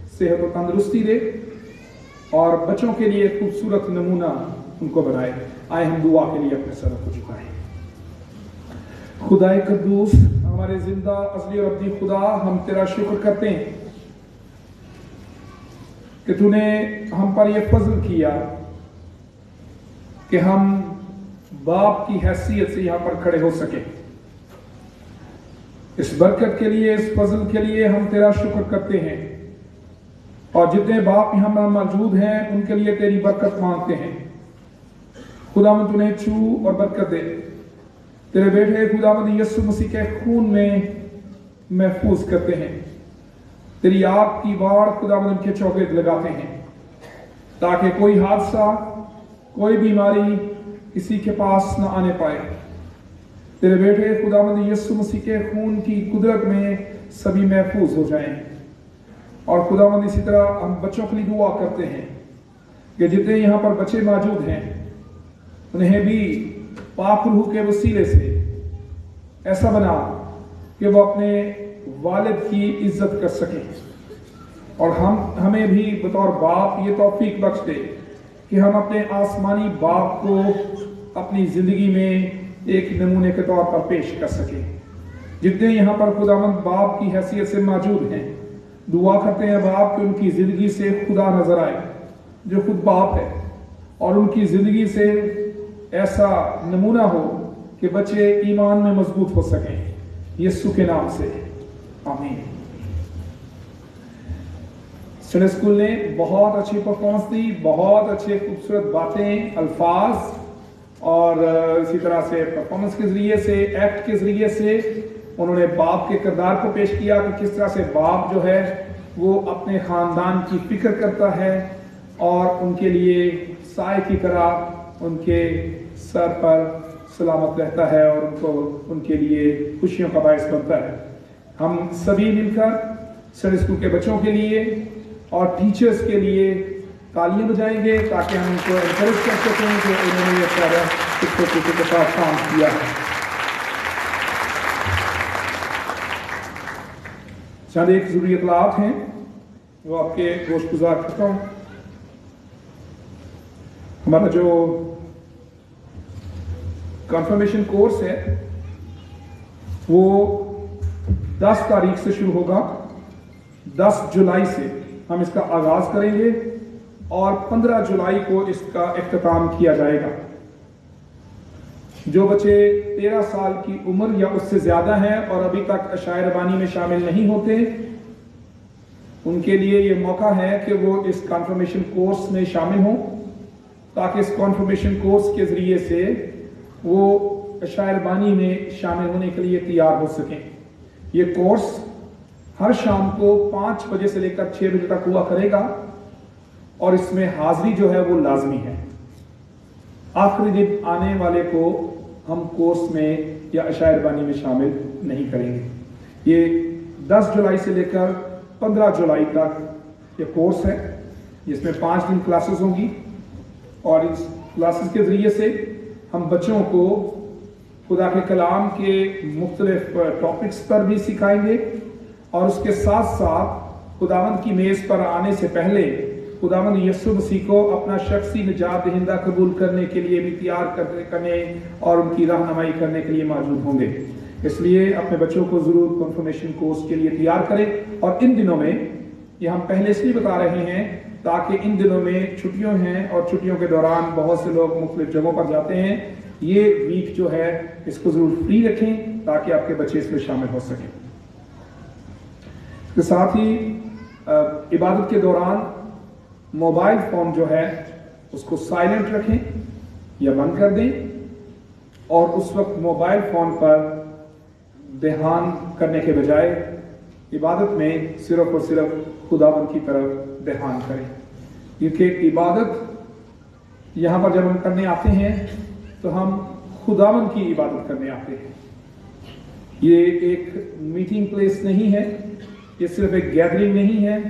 सेहत और तंदुरुस्ती दे और बच्चों के लिए खूबसूरत नमूना उनको बनाए। आए हम दुआ के लिए अपने सरों को झुकाएं। खुदाए कद्दूस, हमारे जिंदा असली और अब्दी खुदा, हम तेरा शुक्र करते हैं कि तूने हम पर यह फजल किया कि हम बाप की हैसियत से यहां पर खड़े हो सके। इस बरकत के लिए, इस फजल के लिए हम तेरा शुक्र करते हैं और जितने बाप यहां पर मौजूद हैं उनके लिए तेरी बरकत मांगते हैं। खुदावंद तूने छू और बरकत दे। तेरे बेटे खुदावंद यीशु मसीह के खून में महफूज करते हैं। तेरी आग की बाढ़ खुदावंद उनके चौके लगाते हैं ताकि कोई हादसा, कोई बीमारी किसी के पास न आने पाए। तेरे बेटे खुदावंद यीशु मसीह के खून की कुदरत में सभी महफूज हो जाएं। और खुदावंद इसी तरह हम बच्चों के लिए दुआ करते हैं कि जितने यहाँ पर बच्चे मौजूद हैं उन्हें भी पाक रूह के वसीले से ऐसा बना कि वो अपने वालिद की इज्जत कर सकें और हमें भी बतौर बाप ये तौफीक बख्श दे कि हम अपने आसमानी बाप को अपनी जिंदगी में एक नमूने के तौर पर पेश कर सकें। जितने यहाँ पर खुदावंद बाप की हैसियत से मौजूद हैं, दुआ करते हैं बाप कि उनकी जिंदगी से खुदा नजर आए जो खुद बाप है और उनकी जिंदगी से ऐसा नमूना हो कि बच्चे ईमान में मजबूत हो सकें, यीशु के नाम से आमीन। संडे स्कूल ने बहुत अच्छी परफॉर्मेंस दी, बहुत अच्छे खूबसूरत बातें, अल्फाज और इसी तरह से परफॉर्मेंस के जरिए से, एक्ट के जरिए से उन्होंने बाप के किरदार को पेश किया कि किस तरह से बाप जो है वो अपने खानदान की फिक्र करता है और उनके लिए साए की तरह उनके सर पर सलामत रहता है और उनको उनके लिए खुशियों का बायस बनता है। हम सभी मिलकर संडे स्कूल के बच्चों के लिए और टीचर्स के लिए तालियां बजाएंगे ताकि हम उनको एनकरेज कर सकें कि उन्होंने ये सारा शिक्षकों के साथ काम किया है। चंद एक जरूरी इतलात हैं वो आपके गोशगुजार करता हूँ। हमारा जो कन्फर्मेशन कोर्स है वो 10 तारीख से शुरू होगा। 10 जुलाई से हम इसका आगाज करेंगे और 15 जुलाई को इसका इख्तिताम किया जाएगा। जो बच्चे 13 साल की उम्र या उससे ज्यादा हैं और अभी तक अशायर रबानी में शामिल नहीं होते, उनके लिए ये मौका है कि वो इस कॉन्फर्मेशन कोर्स में शामिल हों, ताकि इस कॉन्फर्मेशन कोर्स के जरिए से वो अशायर रबानी में शामिल होने के लिए तैयार हो सकें। ये कोर्स हर शाम को 5 बजे से लेकर 6 बजे तक हुआ करेगा और इसमें हाजिरी जो है वो लाजमी है। आखिरी दिन आने वाले को हम कोर्स में या अशायर रबानी में शामिल नहीं करेंगे। ये 10 जुलाई से लेकर 15 जुलाई तक ये कोर्स है, जिसमें 5 दिन क्लासेस होंगी और इस क्लासेस के जरिए से हम बच्चों को खुदा के कलाम के मुख्तलिफ टॉपिक्स पर भी सिखाएंगे और उसके साथ साथ खुदावंद की मेज़ पर आने से पहले खुदावंद यीशु मसीह को अपना शख्सी निजात दहिंदा कबूल करने के लिए भी तैयार करने और उनकी रहनुमाई करने के लिए मौजूद होंगे। इसलिए अपने बच्चों को ज़रूर कॉन्फर्मेशन कोर्स के लिए तैयार करें। और इन दिनों में, ये हम पहले इसलिए बता रहे हैं ताकि इन दिनों में छुट्टियों हैं और छुट्टियों के दौरान बहुत से लोग मुख्तलिफ जगहों पर जाते हैं। ये वीक जो है इसको ज़रूर फ्री रखें ताकि आपके बच्चे इसमें शामिल हो सकें। इसके साथ ही इबादत के दौरान मोबाइल फ़ोन जो है उसको साइलेंट रखें या बंद कर दें और उस वक्त मोबाइल फ़ोन पर ध्यान करने के बजाय इबादत में सिर्फ और सिर्फ खुदावंद की तरफ ध्यान करें, क्योंकि इबादत यहाँ पर जब हम करने आते हैं तो हम खुदावंद की इबादत करने आते हैं। ये एक मीटिंग प्लेस नहीं है, ये सिर्फ एक गैदरिंग नहीं है।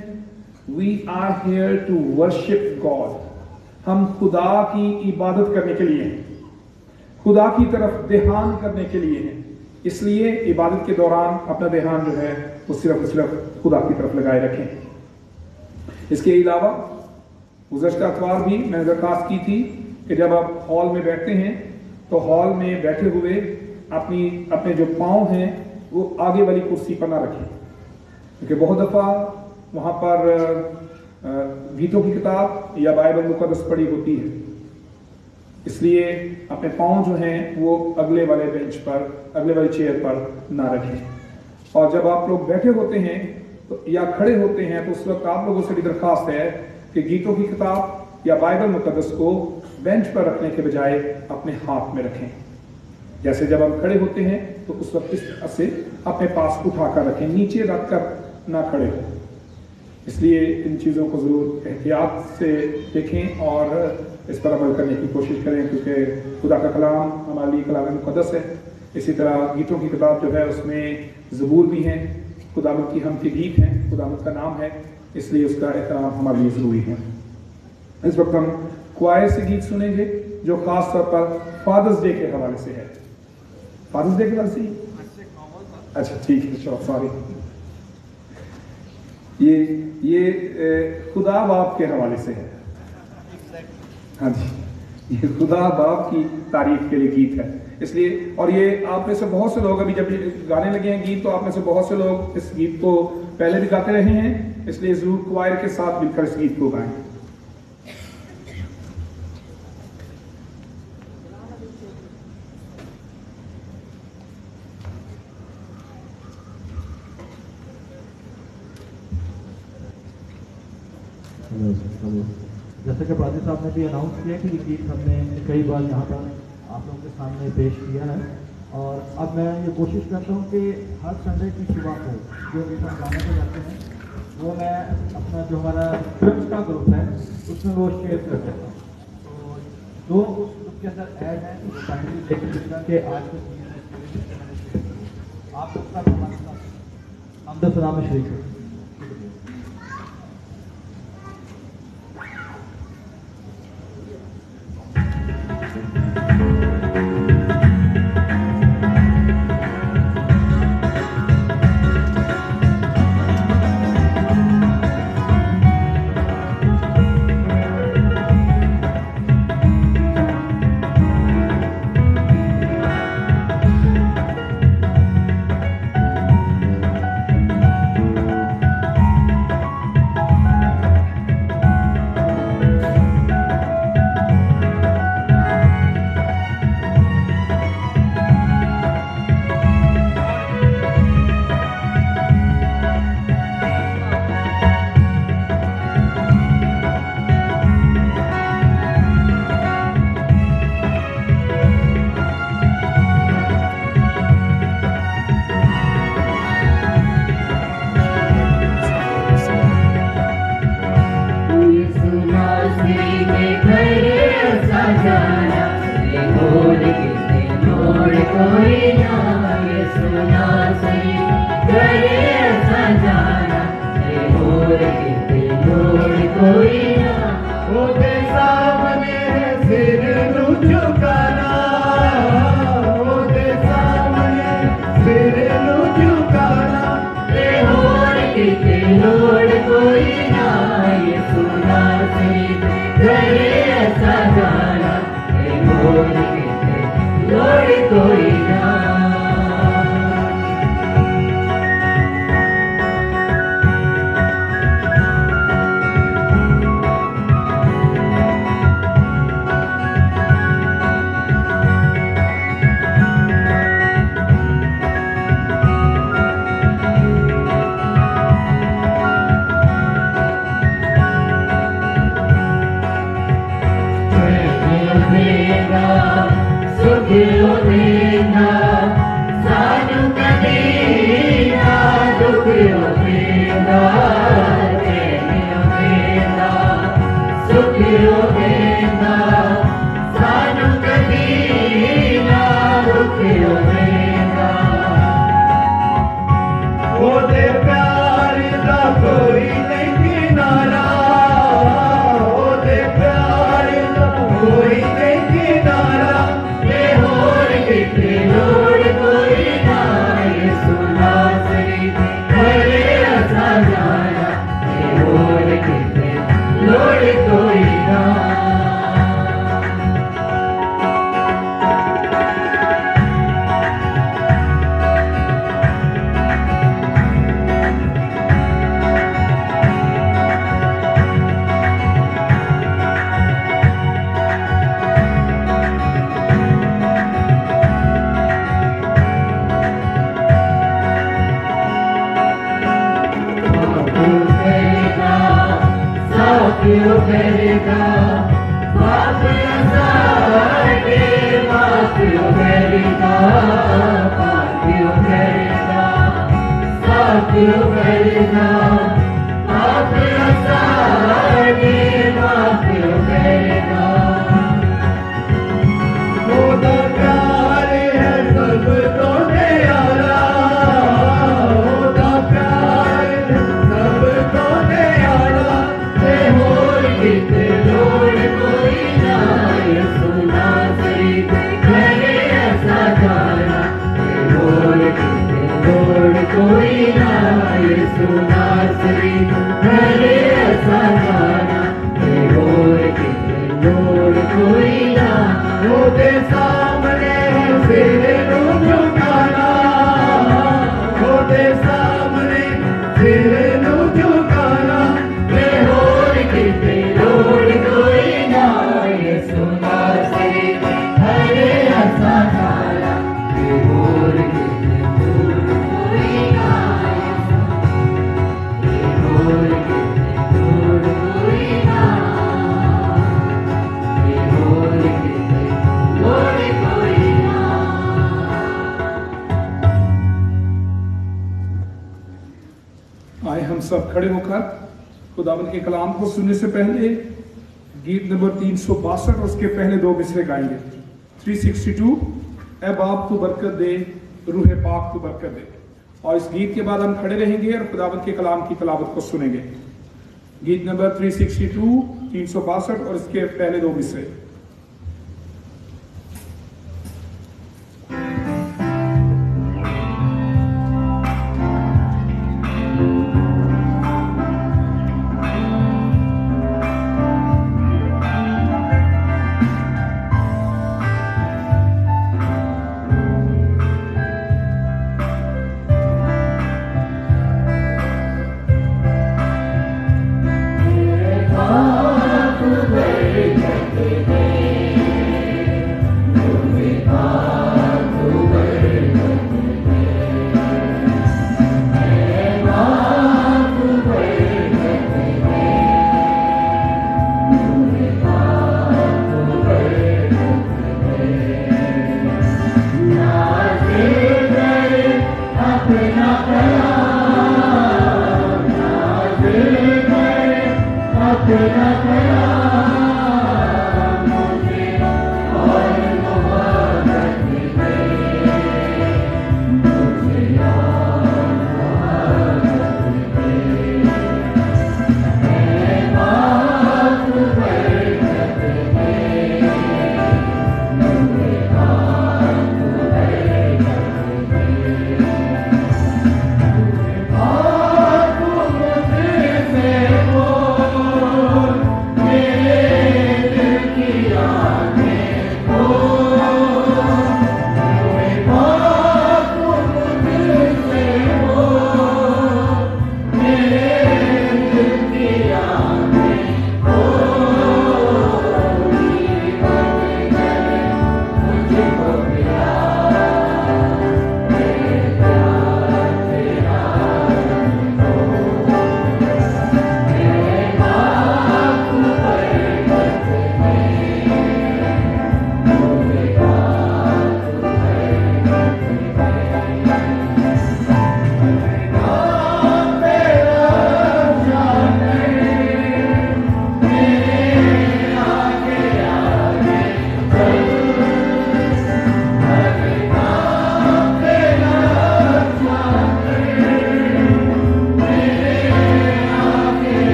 We are here to worship God। हम खुदा की इबादत करने के लिए हैं, खुदा की तरफ ध्यान करने के लिए हैं। इसलिए इबादत के दौरान अपना ध्यान जो है वो सिर्फ खुदा की तरफ लगाए रखें। इसके अलावा गुज़श्ता अतवार भी मैंने दरख्वास्त की थी कि जब आप हॉल में बैठते हैं तो हॉल में बैठे हुए अपने जो पाँव हैं वो आगे वाली कुर्सी पर ना रखें, क्योंकि बहुत दफ़ा वहाँ पर गीतों की किताब या बाइबल मुक़द्दस पढ़ी होती है। इसलिए अपने पाँव जो हैं वो अगले वाले बेंच पर, अगले वाली चेयर पर ना रखें। और जब आप लोग बैठे होते हैं तो या खड़े होते हैं तो उस वक्त आप लोगों से भी दरख्वास्त है कि गीतों की किताब या बाइबल मुक़द्दस को बेंच पर रखने के बजाय अपने हाथ में रखें। जैसे जब हम खड़े होते हैं तो उस वक्त इस तरह से अपने पास उठाकर रखें, नीचे रखकर ना खड़े हो। इसलिए इन चीज़ों को ज़रूर एहतियात से देखें और इस पर अमल करने की कोशिश करें, क्योंकि खुदा का कलाम हमारे लिए कलाम मुक़द्दस है। इसी तरह गीतों की किताब जो है उसमें ज़बूर भी हैं, खुदावंद की हम के गीत हैं, खुदावंद का नाम है, इसलिए उसका एहतराम हमारे लिए ज़रूरी है। इस वक्त हम क्वायर से गीत सुनेंगे जो ख़ास तौर पर फादर्स डे के हवाले से है। फादर्स डे के हवाले से? अच्छा ठीक है, सॉरी। ये खुदा बाप के हवाले से है। हाँ जी, ये खुदा बाप की तारीफ के लिए गीत है। इसलिए और ये आप में से बहुत से लोग अभी जब गाने लगे हैं गीत, तो आप में से बहुत से लोग इस गीत को पहले भी गाते रहे हैं, इसलिए जरूर क्वायर के साथ मिलकर इस गीत को गाएं। जैसे कि पादी साहब ने भी अनाउंस किया कि ये गीत हमने कई बार यहाँ पर आप लोगों के सामने पेश किया है, और अब मैं ये कोशिश करता हूँ कि हर संडे की सुबह को जो गीत हम गाने पे जाते हैं वो मैं अपना जो हमारा चर्च का ग्रुप है उसमें वो शेयर कर देता हूँ। तो जो उस ग्रुप के अंदर ऐड है वो काइंडली देख लीजिएगा कि आज के आप लोग सब हमारे साथ हमद सलाम में शरीक हैं। फिर नु झुकाना ते होर किते लोड़ कोई ना यीशु नासरी करे ऐसा जाना ते होर किते लोड़ कोई ना सब खड़े होकर खुदावंद के कलाम को सुनने से पहले गीत नंबर 362 और उसके पहले दो मिसरे गाएंगे। 362 ए बाप तू बरकत दे, रूहे पाक तू बरकत दे। और इस गीत के बाद हम खड़े रहेंगे और खुदावंद के कलाम की तलावत को सुनेंगे। गीत नंबर 362, 362 और इसके पहले दो मिसरे। Thank you.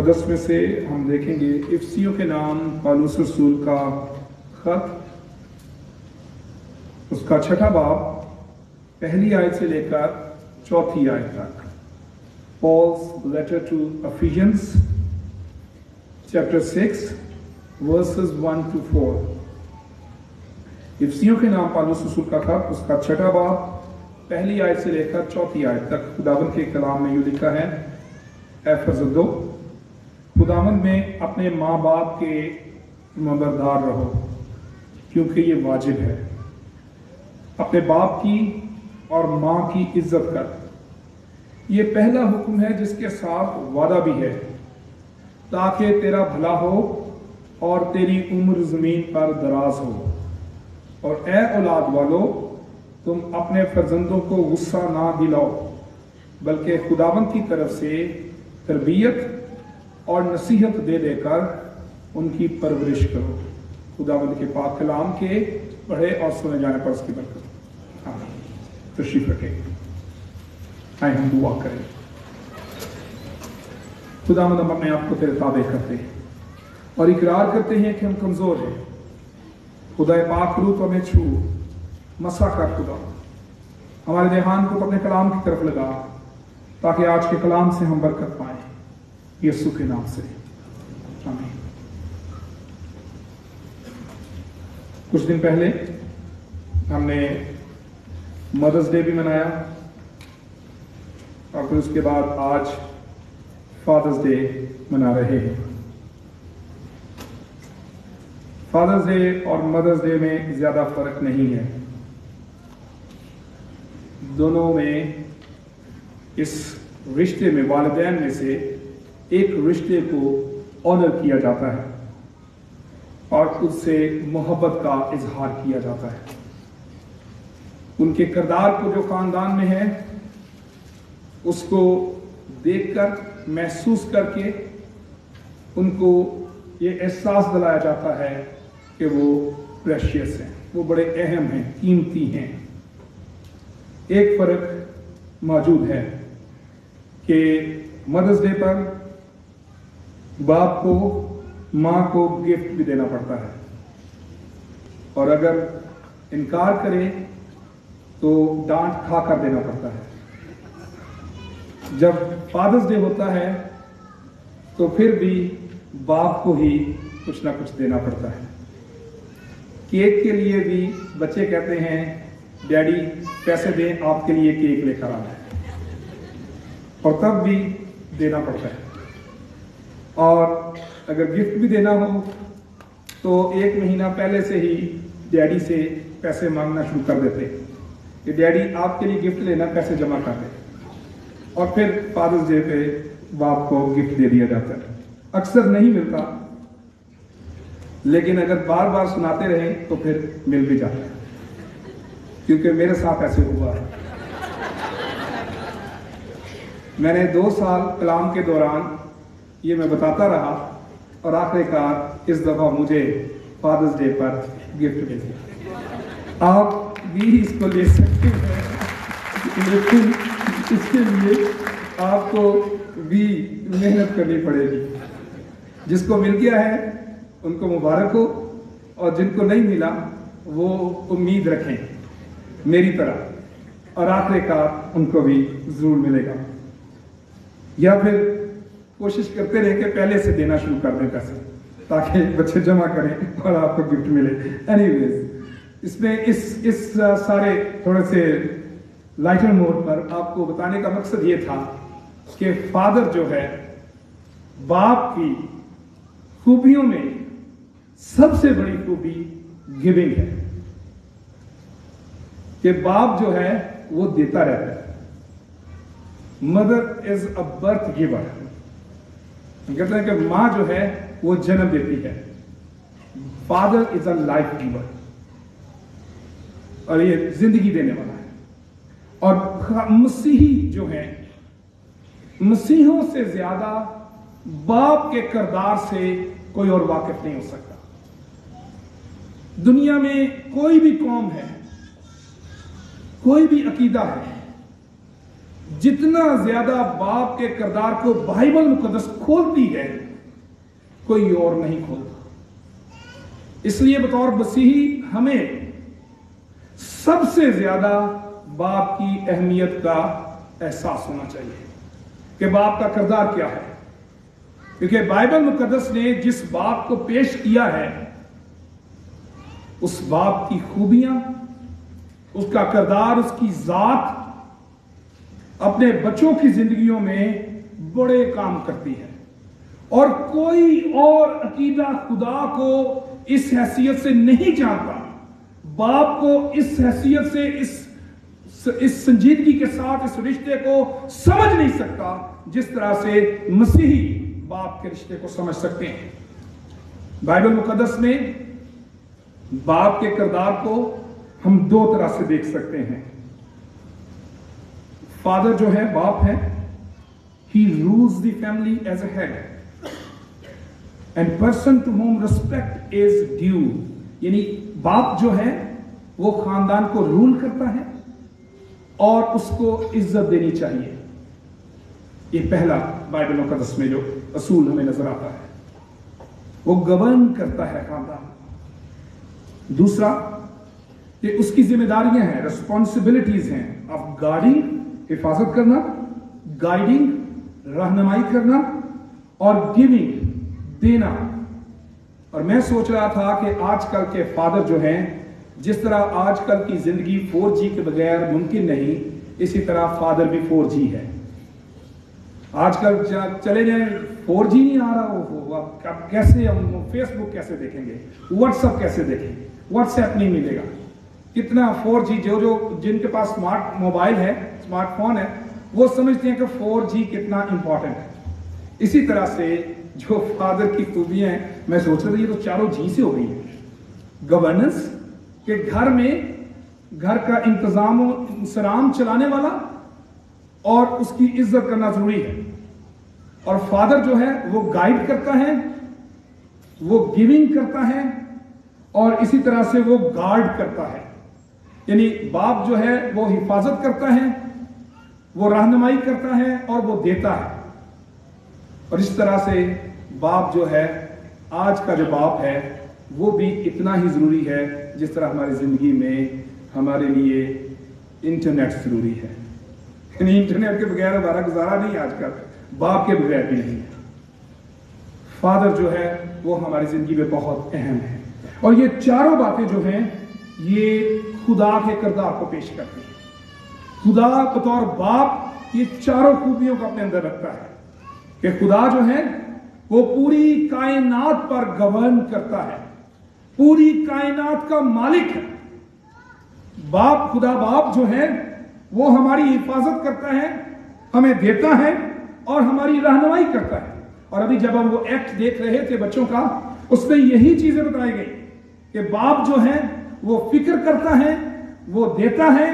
मुक़द्दस में से हम देखेंगे इफसियों के नाम पौलुस रसूल का खत, उसका 6 बाब, पहली आयत से लेकर 4 आयत तक। Paul's letter to Ephesians, chapter 6, verses 1 to 4। इफसियों के नाम पौलुस रसूल का खत, उसका 6 बाब, पहली आयत से लेकर 4 आयत तक। खुदावंद के कलाम में यूं लिखा है, ऐ फर्जंदो, खुदावंद में अपने माँ बाप के नंबरदार रहो, क्योंकि ये वाजिब है। अपने बाप की और माँ की इज्जत कर, ये पहला हुक्म है जिसके साथ वादा भी है, ताकि तेरा भला हो और तेरी उम्र जमीन पर दराज हो। और ए औलाद वालों, तुम अपने फर्जंदों को गुस्सा ना दिलाओ, बल्कि खुदावंद की तरफ से तरबियत और नसीहत दे देकर उनकी परवरिश करो। खुदावंद के पाक कलाम के पढ़े और सुने जाने पर उसकी बरकत। आमीन। तशरीफ रखें, आए हम दुआ करें। खुदावंद, हम अपने आप को तेरे ताबे करते हैं और इकरार करते हैं कि हम कमजोर हैं। खुदा पाक रूप हमें छू, मसा कर खुदा, हमारे देहान को अपने कलाम की तरफ लगा, ताकि आज के कलाम से हम बरकत पाए, यीशु के नाम से, आमीन। कुछ दिन पहले हमने मदर्स डे भी मनाया और फिर उसके बाद आज फादर्स डे मना रहे हैं। फादर्स डे और मदर्स डे में ज्यादा फर्क नहीं है, दोनों में इस रिश्ते में, वालिदैन में से एक रिश्ते को ऑनर किया जाता है और उससे मोहब्बत का इजहार किया जाता है। उनके किरदार को जो खानदान में है उसको देखकर, महसूस करके उनको ये एहसास दिलाया जाता है कि वो प्रेशियस हैं, वो बड़े अहम हैं, कीमती हैं। एक फर्क मौजूद है कि मदर्स डे पर बाप को, माँ को गिफ्ट भी देना पड़ता है, और अगर इनकार करे तो डांट खा कर देना पड़ता है। जब फादर्स डे होता है तो फिर भी बाप को ही कुछ ना कुछ देना पड़ता है। केक के लिए भी बच्चे कहते हैं, डैडी पैसे दें, आपके लिए केक लेकर आना है, और तब भी देना पड़ता है। और अगर गिफ्ट भी देना हो तो 1 महीना पहले से ही डैडी से पैसे मांगना शुरू कर देते कि डैडी आपके लिए गिफ्ट लेना, पैसे जमा कर दे, और फिर फादर्स डे पे बाप को गिफ्ट दे दिया जाता है। अक्सर नहीं मिलता, लेकिन अगर बार बार सुनाते रहे तो फिर मिल भी जाता है, क्योंकि मेरे साथ ऐसे हुआ है। मैंने 2 साल कलाम के दौरान ये मैं बताता रहा और आखिरकार इस दफा मुझे फादर्स डे पर गिफ्ट मिल गया। आप भी इसको ले सकते हैं, लेकिन इसके लिए आपको भी मेहनत करनी पड़ेगी। जिसको मिल गया है उनको मुबारक हो, और जिनको नहीं मिला वो उम्मीद रखें मेरी तरह, और आखिरकार उनको भी जरूर मिलेगा। या फिर कोशिश करते रहे कि पहले से देना शुरू कर दें पैसे, ताकि बच्चे जमा करें और आपको गिफ्ट मिले। एनीवेज, इसमें इस सारे थोड़े से लाइटर नोट पर आपको बताने का मकसद ये था कि फादर जो है, बाप की खूबियों में सबसे बड़ी खूबी गिविंग है, कि बाप जो है वो देता रहता है। Mother is a birth giver, कहते हैं कि मां जो है वो जन्म देती है। Father is a life giver, और ये जिंदगी देने वाला है। और मसीही जो है, मसीहों से ज्यादा बाप के किरदार से कोई और वाकिफ नहीं हो सकता। दुनिया में कोई भी कौम है, कोई भी अकीदा है, जितना ज्यादा बाप के किरदार को बाइबल मुकद्दस खोलती है, कोई और नहीं खोलता। इसलिए बतौर मसीही हमें सबसे ज्यादा बाप की अहमियत का एहसास होना चाहिए कि बाप का किरदार क्या है, क्योंकि बाइबल मुकद्दस ने जिस बाप को पेश किया है, उस बाप की खूबियां, उसका किरदार, उसकी जात अपने बच्चों की जिंदगियों में बड़े काम करती है। और कोई और अकीदा खुदा को इस हैसियत से नहीं जानता, बाप को इस हैसियत से, इस संजीदगी के साथ इस रिश्ते को समझ नहीं सकता जिस तरह से मसीही बाप के रिश्ते को समझ सकते हैं। बाइबल मुकद्दस में बाप के किरदार को हम दो तरह से देख सकते हैं। फादर जो है, बाप है, he rules the family as a head and person to whom respect is due. यानी बाप जो है वो खानदान को रूल करता है और उसको इज्जत देनी चाहिए। ये पहला बाइबल मुकद्दस में जो असूल हमें नजर आता है, वो गवर्न करता है खानदान। दूसरा, ये उसकी जिम्मेदारियां हैं, रिस्पॉन्सिबिलिटीज हैं ऑफ गार्डिंग, हिफाजत करना, गाइडिंग, रहनुमाई करना और गिविंग, देना। और मैं सोच रहा था कि आजकल के फादर जो हैं, जिस तरह आजकल की जिंदगी 4G के बगैर मुमकिन नहीं, इसी तरह फादर भी 4G है। आजकल चले जाए 4G नहीं आ रहा हो, अब कैसे हम फेसबुक कैसे देखेंगे, व्हाट्सएप कैसे देखेंगे, व्हाट्सएप नहीं मिलेगा। कितना 4G, जो जिनके पास स्मार्ट मोबाइल है, स्मार्टफोन है, वो समझते हैं कि 4G कितना इंपॉर्टेंट है। इसी तरह से जो फादर की खूबियां हैं, मैं सोच रहा था ये तो चारों G से हो गई है। गवर्नेंस के घर में घर का इंतजाम इंतजाम चलाने वाला और उसकी इज्जत करना जरूरी है। और फादर जो है वो गाइड करता है, वो गिविंग करता है और इसी तरह से वो गार्ड करता है। यानी बाप जो है वो हिफाजत करता है, वो रहनुमाई करता है और वो देता है। और इस तरह से बाप जो है, आज का जो बाप है, वो भी इतना ही जरूरी है जिस तरह हमारी जिंदगी में हमारे लिए इंटरनेट जरूरी है। यानी इंटरनेट के बगैर हमारा गुजारा नहीं, आजकल बाप के बगैर भी नहीं है। फादर जो है वो हमारी जिंदगी में बहुत अहम है। और ये चारों बातें जो हैं, ये खुदा के किरदार को पेश करती है। खुदा बतौर बाप ये चारों खूबियों को अपने अंदर रखता है कि खुदा जो है वो पूरी कायनात पर गवर्न करता है, पूरी कायनात का मालिक है। बाप, खुदा बाप जो है वो हमारी हिफाजत करता है, हमें देता है और हमारी रहनुमाई करता है। और अभी जब हम वो एक्ट देख रहे थे बच्चों का, उसमें यही चीजें बताई गई कि बाप जो है वो फिक्र करता है, वो देता है,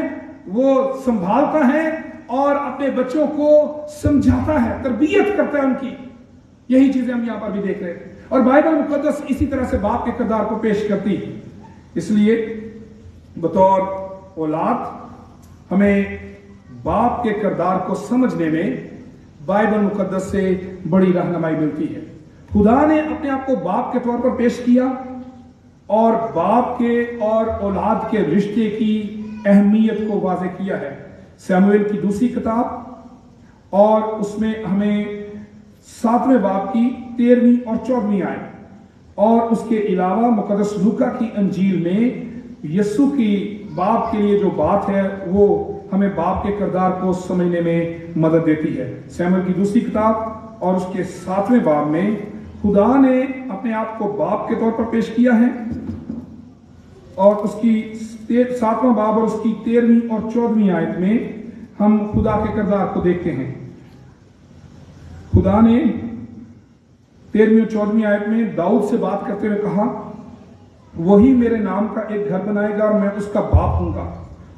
वो संभालता है और अपने बच्चों को समझाता है, तरबियत करता है उनकी। यही चीजें हम यहां पर भी देख रहे थे। और बाइबल मुकद्दस इसी तरह से बाप के किरदार को पेश करती है। इसलिए बतौर औलाद हमें बाप के किरदार को समझने में बाइबल मुकद्दस से बड़ी रहनुमाई मिलती है। खुदा ने अपने आप को बाप के तौर पर पेश किया और बाप के और औलाद के रिश्ते की अहमियत को वाज़ेह किया है। शमूएल की दूसरी किताब और उसमें हमें 7वें बाब की 13वीं और 14वीं आयत और उसके अलावा मुकद्दस लूका की अंजील में यीशु की बाप के लिए जो बात है वो हमें बाप के किरदार को समझने में मदद देती है। शमूएल की दूसरी किताब और उसके 7वें बाब में खुदा ने अपने आप को बाप के तौर पर पेश किया है और उसकी 7वां बाब और उसकी 13वीं और 14वीं आयत में हम खुदा के किरदार को देखते हैं। खुदा ने 13वीं और 14वीं आयत में दाऊद से बात करते हुए कहा, वही मेरे नाम का एक घर बनाएगा और मैं उसका बाप हूंगा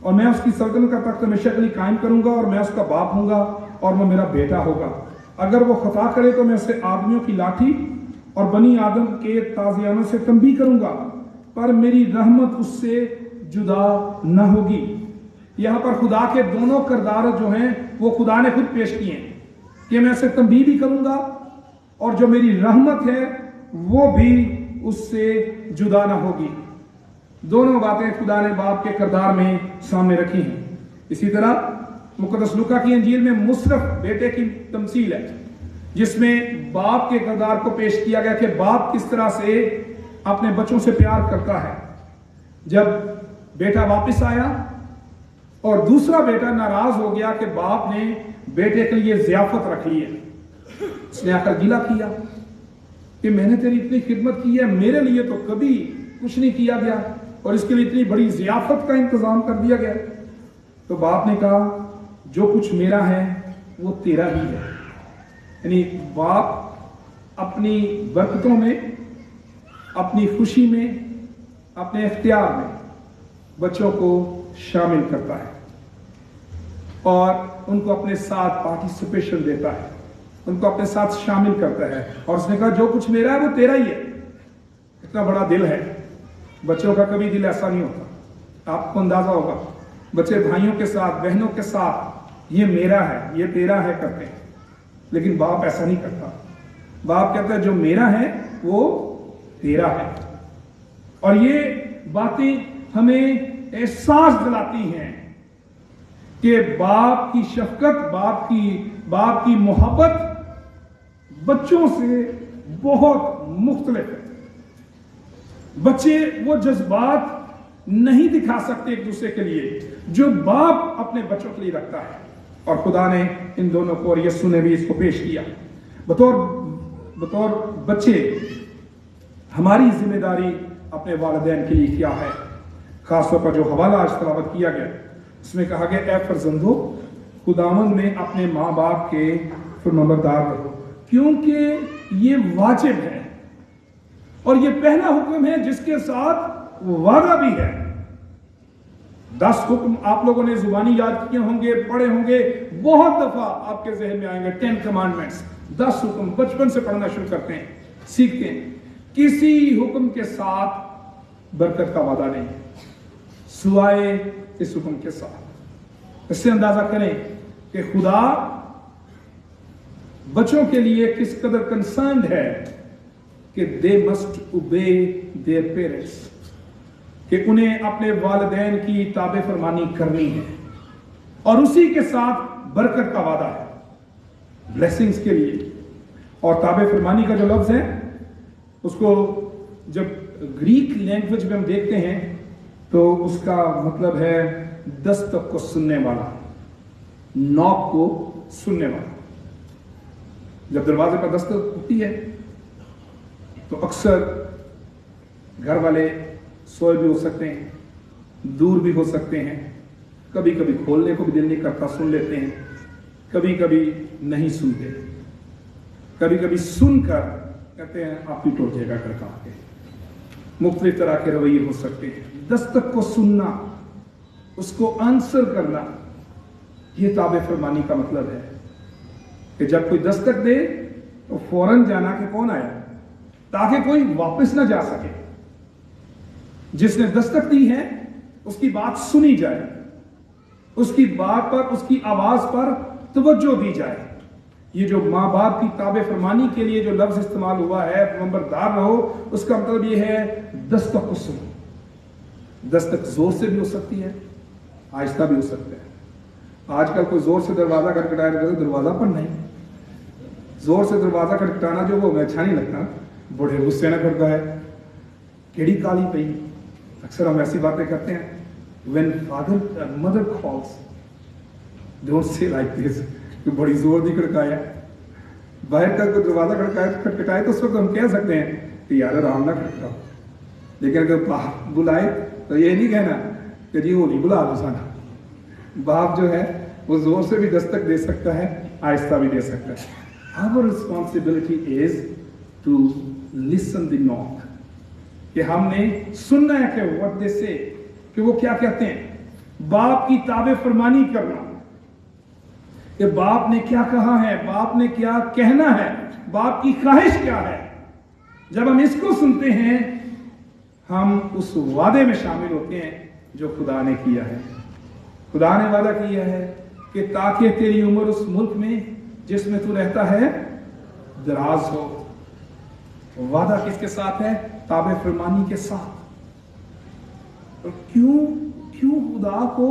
और मैं उसकी सल्तनत का तख्त हमेशा के लिए कायम करूंगा और मैं उसका बाप हूंगा और वो मेरा बेटा होगा। अगर वो खता करे तो मैं उसे आदमियों की लाठी और बनी आदम के ताजियानों से तंबीह करूंगा, पर मेरी रहमत उससे जुदा न होगी। यहां पर खुदा के दोनों किरदार जो हैं वो खुदा ने खुद पेश किए हैं कि मैं उसे तंबीह भी करूंगा और जो मेरी रहमत है वो भी उससे जुदा ना होगी। दोनों बातें खुदा ने बाप के किरदार में सामने रखी हैं। इसी तरह मुकद्दस लूका की इंजील में मुसरफ बेटे की तमसील है, जिसमें बाप के किरदार को पेश किया गया कि बाप किस तरह से अपने बच्चों से प्यार करता है। जब बेटा वापस आया और दूसरा बेटा नाराज हो गया कि बाप ने बेटे के लिए जियाफत रख ली है, उसने आकर गिला किया कि मैंने तेरी इतनी खिदमत की है, मेरे लिए तो कभी कुछ नहीं किया गया और इसके लिए इतनी बड़ी जियाफत का इंतजाम कर दिया गया। तो बाप ने कहा जो कुछ मेरा है वो तेरा ही है। यानी बाप अपनी बरकतों में, अपनी खुशी में, अपने इख्तियार में बच्चों को शामिल करता है और उनको अपने साथ पार्टिसिपेशन देता है, उनको अपने साथ शामिल करता है। और उसने कहा जो कुछ मेरा है वो तेरा ही है। इतना बड़ा दिल है। बच्चों का कभी दिल ऐसा नहीं होता। आपको अंदाजा होगा, बच्चे भाइयों के साथ, बहनों के साथ ये मेरा है, ये तेरा है करते हैं, लेकिन बाप ऐसा नहीं करता। बाप कहता है जो मेरा है वो तेरा है। और ये बातें हमें एहसास दिलाती हैं कि बाप की शफकत, बाप की मोहब्बत बच्चों से बहुत मुख्तलिफ है। बच्चे वो जज्बात नहीं दिखा सकते एक दूसरे के लिए जो बाप अपने बच्चों के लिए रखता है। और खुदा ने इन दोनों को, और यीशु ने भी इसको पेश किया। बतौर बच्चे हमारी जिम्मेदारी अपने वालिदैन के लिए क्या है। खासतौर पर जो हवाला आज तलावत किया गया उसमें कहा गया, ऐ फर्जंदो खुदावंद में अपने माँ बाप के फरमाबरदार रहो, क्योंकि ये वाजिब है और ये पहला हुक्म है जिसके साथ वादा भी है। 10 हुक्म आप लोगों ने जुबानी याद किए होंगे, पढ़े होंगे, बहुत दफा आपके जहन में आएंगे। 10 कमांडमेंट्स, 10 हुक्म बचपन से पढ़ना शुरू करते हैं, सीखते हैं। किसी हुक्म के साथ बरकत का वादा नहीं सुवाए इस हुक्म के साथ। इससे अंदाजा करें कि खुदा बच्चों के लिए किस कदर कंसर्न्ड है कि दे मस्ट ओबे देयर पेरेंट्स, कि उन्हें अपने वालिदैन की ताबे फरमानी करनी है। और उसी के साथ बरकत का वादा है, ब्लेसिंग्स के लिए। और ताबे फरमानी का जो लफ्ज है उसको जब ग्रीक लैंग्वेज में हम देखते हैं तो उसका मतलब है दस्तक को सुनने वाला, नॉक को सुनने वाला। जब दरवाजे पर दस्तक होती है तो अक्सर घर वाले सोए भी हो सकते हैं, दूर भी हो सकते हैं, कभी कभी खोलने को भी दिल नहीं करता, सुन लेते हैं, कभी कभी नहीं सुनते, कभी कभी सुनकर कहते हैं आप ही टूट जाएगा घर का आके। मुख्तलिफ तरह के रवैये हो सकते हैं। दस्तक को सुनना, उसको आंसर करना, यह ताबे फरमानी का मतलब है कि जब कोई दस्तक दे तो फौरन जाना कि कौन आया, ताकि कोई वापस ना जा सके। जिसने दस्तक दी है उसकी बात सुनी जाए, उसकी बात पर, उसकी आवाज पर तवज्जो दी जाए। ये जो माँ बाप की ताबे फरमानी के लिए जो लफ्ज इस्तेमाल हुआ है, नंबरदार रहो, उसका मतलब ये है दस्तक को सुनो। दस्तक जोर से भी हो सकती है, आहिस्ता भी हो सकता है। आजकल कोई जोर से दरवाजा खटखटाए तो दरवाजा पर नहीं, जोर से दरवाजा खटखटाना जो वो अच्छा नहीं लगता। बड़े गुस्से न खटकाए, केड़ी काली पई, अक्सर हम ऐसी बातें करते हैं। When mother calls, don't say like this, कि बड़ी जोर दी खड़काया। बाहर का कोई दरवाजा खटखटाए तो उस वक्त हम कह सकते हैं कि यार आराम ना खटखटाओ, लेकिन अगर बुलाए तो ये नहीं कहना कि जी होली बुला दो साना। बाप जो है वो जोर से भी दस्तक दे सकता है, आहिस्ता भी दे सकता है। Our responsibility is to listen the knock, कि हमने सुनना है कि what they say, कि वो क्या कहते हैं। बाप की ताबे फरमानी करना कि बाप ने क्या कहा है, बाप ने क्या कहना है, बाप की ख्वाहिश क्या है। जब हम इसको सुनते हैं हम उस वादे में शामिल होते हैं जो खुदा ने किया है। खुदा ने वादा किया है कि ताकि तेरी उम्र उस मुल्क में जिसमें तू रहता है दराज हो। वादा किसके साथ है? ताबे फरमानी के साथ। तो क्यों खुदा को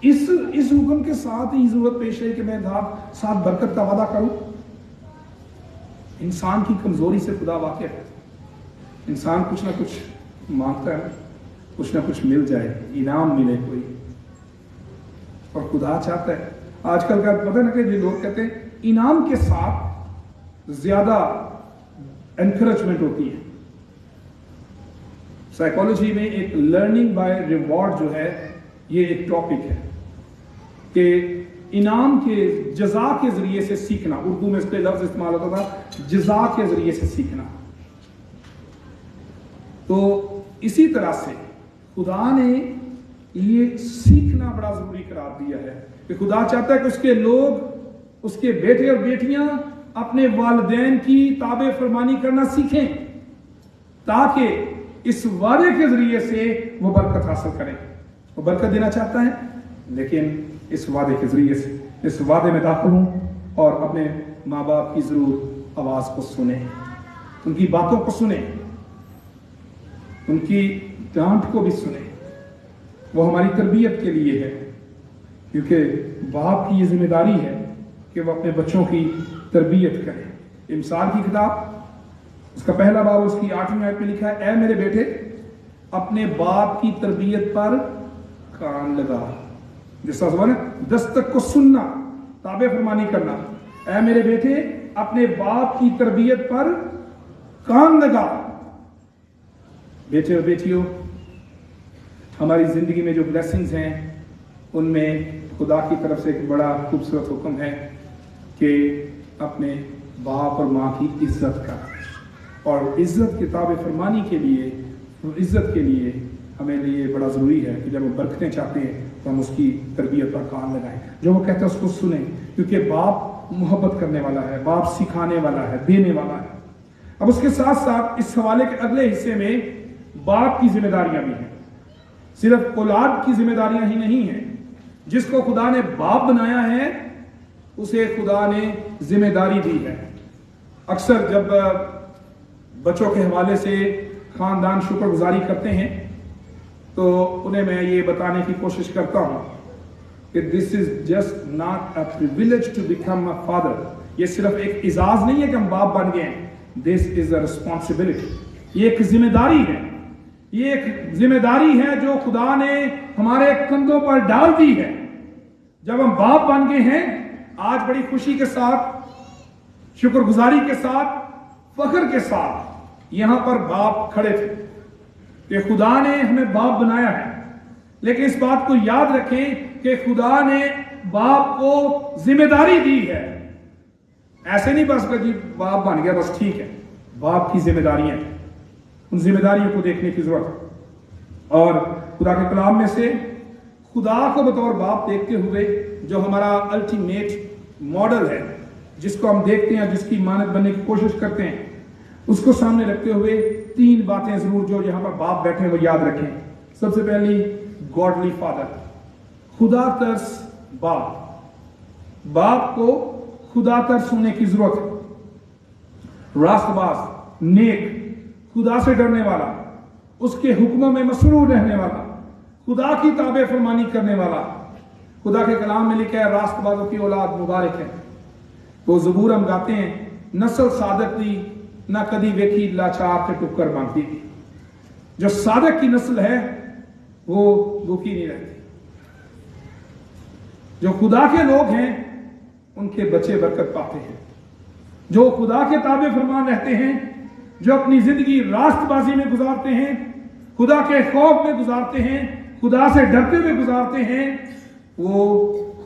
इस हुक्म के साथ ही जरूरत पेश है कि मैं साथ बरकत का वादा करूं? इंसान की कमजोरी से खुदा वाकिफ है। इंसान कुछ ना कुछ मांगता है, कुछ ना कुछ मिल जाए, इनाम मिले कोई, और खुदा चाहता है। आजकल का पता ना कि लोग कहते हैं इनाम के साथ ज्यादा एनकरेजमेंट होती है। साइकोलॉजी में एक लर्निंग बाय रिवॉर्ड जो है, ये एक टॉपिक है कि इनाम के जजा के जरिए से सीखना। उर्दू में इसके लफ्ज इस्तेमाल होता था, जजा के जरिए से सीखना। तो इसी तरह से खुदा ने ये सीखना बड़ा जरूरी करार दिया है कि खुदा चाहता है कि उसके लोग, उसके बेटे और बेटियां अपने वालिदैन की ताबे फरमानी करना सीखें, ताकि इस वादे के जरिए से वो बरकत हासिल करें। वो बरकत देना चाहता है, लेकिन इस वादे के जरिए से इस वादे में दाखिल हूं और अपने माँ बाप की जरूर आवाज को सुने, उनकी बातों को सुने, उनकी डांट को भी सुने। वो हमारी तरबियत के लिए है, क्योंकि बाप की ये जिम्मेदारी है कि वो अपने बच्चों की तरबियत करे। इमसाल की किताब उसका पहला बाब उसकी 8वीं आयत में लिखा है, ऐ मेरे बेटे अपने बाप की तरबियत पर कान लगा। जिसका जबान है दस्तक को सुनना, ताबे फरमानी करना। ऐ मेरे बेटे अपने बाप की तरबियत पर कान लगा। बेटे और बेटियों, हमारी जिंदगी में जो ब्लेसिंग्स हैं उनमें खुदा की तरफ से एक बड़ा खूबसूरत हुक्म है कि अपने बाप और माँ की इज्जत कर। और इज्जत की ताबे फरमानी के लिए, इज्जत के लिए हमें लिए बड़ा ज़रूरी है कि जब वो बरकतें चाहते हैं तो हम उसकी तरबियत पर कान लगाएं, जो वो कहते हैं उसको सुने, क्योंकि बाप मोहब्बत करने वाला है, बाप सिखाने वाला है, देने वाला है। अब उसके साथ साथ इस हवाले के अगले हिस्से में बाप की जिम्मेदारियां भी हैं। सिर्फ औलाद की जिम्मेदारियां ही नहीं हैं। जिसको खुदा ने बाप बनाया है उसे खुदा ने जिम्मेदारी दी है। अक्सर जब बच्चों के हवाले से खानदान शुक्रगुजारी करते हैं तो उन्हें मैं ये बताने की कोशिश करता हूं कि this is just not a privilege to become a father. ये सिर्फ एक इजाज नहीं है कि हम बाप बन गए, दिस इज अ रिस्पॉन्सिबिलिटी। ये एक जिम्मेदारी है, ये एक जिम्मेदारी है जो खुदा ने हमारे कंधों पर डाल दी है। जब हम बाप बन गए हैं, आज बड़ी खुशी के साथ, शुक्रगुजारी के साथ, फख्र के साथ यहां पर बाप खड़े थे कि खुदा ने हमें बाप बनाया है। लेकिन इस बात को याद रखें कि खुदा ने बाप को जिम्मेदारी दी है। ऐसे नहीं बस जी बाप बन गया बस ठीक है, बाप की जिम्मेदारियां हैं, उन जिम्मेदारियों को देखने की जरूरत है। और खुदा के कलाम में से खुदा को बतौर बाप देखते हुए, जो हमारा अल्टीमेट मॉडल है, जिसको हम देखते हैं, जिसकी मानद बनने की कोशिश करते हैं, उसको सामने रखते हुए 3 बातें जरूर जो यहां पर बाप बैठे हैं वो याद रखें। सबसे पहली, गॉडली फादर, खुदा तरस बाप। बाप को खुदा तरस होने की जरूरत है। रास्तबाज, नेक, खुदा से डरने वाला, उसके हुक्मों में मसरूर रहने वाला, खुदा की ताबे फरमानी करने वाला। खुदा के कलाम में लिखा है रास्तबाजों की औलाद मुबारक है। वो ज़बूर हम गाते हैं, नस्ल सादक दी ना कदी वेखी लाचार के टुक्कर मांगती थी। जो सादक की नस्ल है वो भूखी नहीं रहती। जो खुदा के लोग हैं उनके बच्चे बरकत पाते हैं। जो खुदा के ताबे फरमान रहते हैं, जो अपनी जिंदगी रास्तबाजी में गुजारते हैं, खुदा के खौफ में गुजारते हैं, खुदा से डरते हुए गुजारते हैं, वो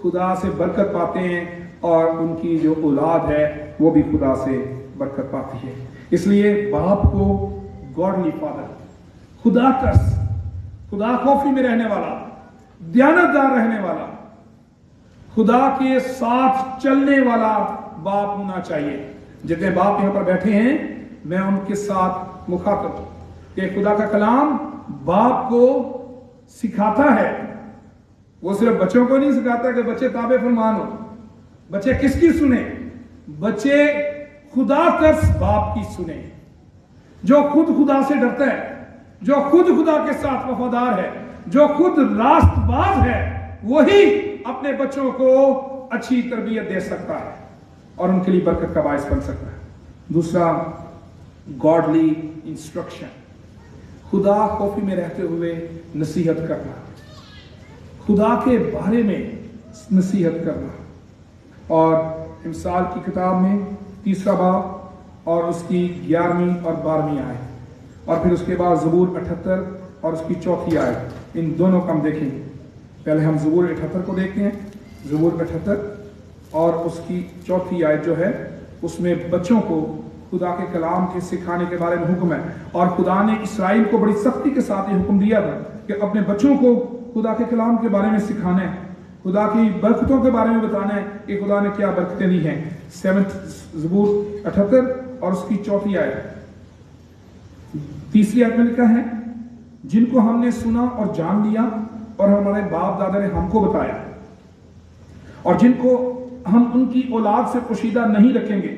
खुदा से बरकत पाते हैं और उनकी जो औलाद है वो भी खुदा से बरकत पाती है। इसलिए बाप को गॉडली फादर, खुदा तरस, खुदा खौफी में रहने वाला, दयानतदार रहने वाला, खुदा के साथ चलने वाला बाप होना चाहिए। जितने बाप यहां पर बैठे हैं मैं उनके साथ मुखातब हूं कि खुदा का कलाम बाप को सिखाता है वो सिर्फ बच्चों को नहीं सिखाता कि बच्चे ताबे फरमान हो। बच्चे किसकी सुने? बच्चे खुदा तरस बाप की सुने, जो खुद खुदा से डरता है, जो खुद खुदा के साथ वफादार है, जो खुद रास्तबाज है, वही अपने बच्चों को अच्छी तरबियत दे सकता है और उनके लिए बरकत का बायस बन सकता है। दूसरा, गॉडली इंस्ट्रक्शन, खुदा खौफी में रहते हुए नसीहत करना, खुदा के बारे में नसीहत करना। और मिसाल की किताब में 3 बाब और उसकी 11वीं और 12वीं आयत, और फिर उसके बाद ज़बूर 78 और उसकी 4थी आयत, इन दोनों को हम देखेंगे। पहले हम ज़बूर 78 को देखते हैं। ज़बूर 78 और उसकी 4थी आयत जो है, उसमें बच्चों को खुदा के कलाम के सिखाने के बारे में हुक्म है। और खुदा ने इसराइल को बड़ी सख्ती के साथ ये हुक्म दिया था कि अपने बच्चों को खुदा के कलाम के बारे में सिखाना है, खुदा की बरकतों के बारे में बताना है कि खुदा ने क्या बरकतें दी हैं। 7 ज़बूर 78 और उसकी 4थी आयत, 3री आयत में लिखा है, जिनको हमने सुना और जान लिया और हमारे बाप दादा ने हमको बताया, और जिनको हम उनकी औलाद से पोशीदा नहीं रखेंगे,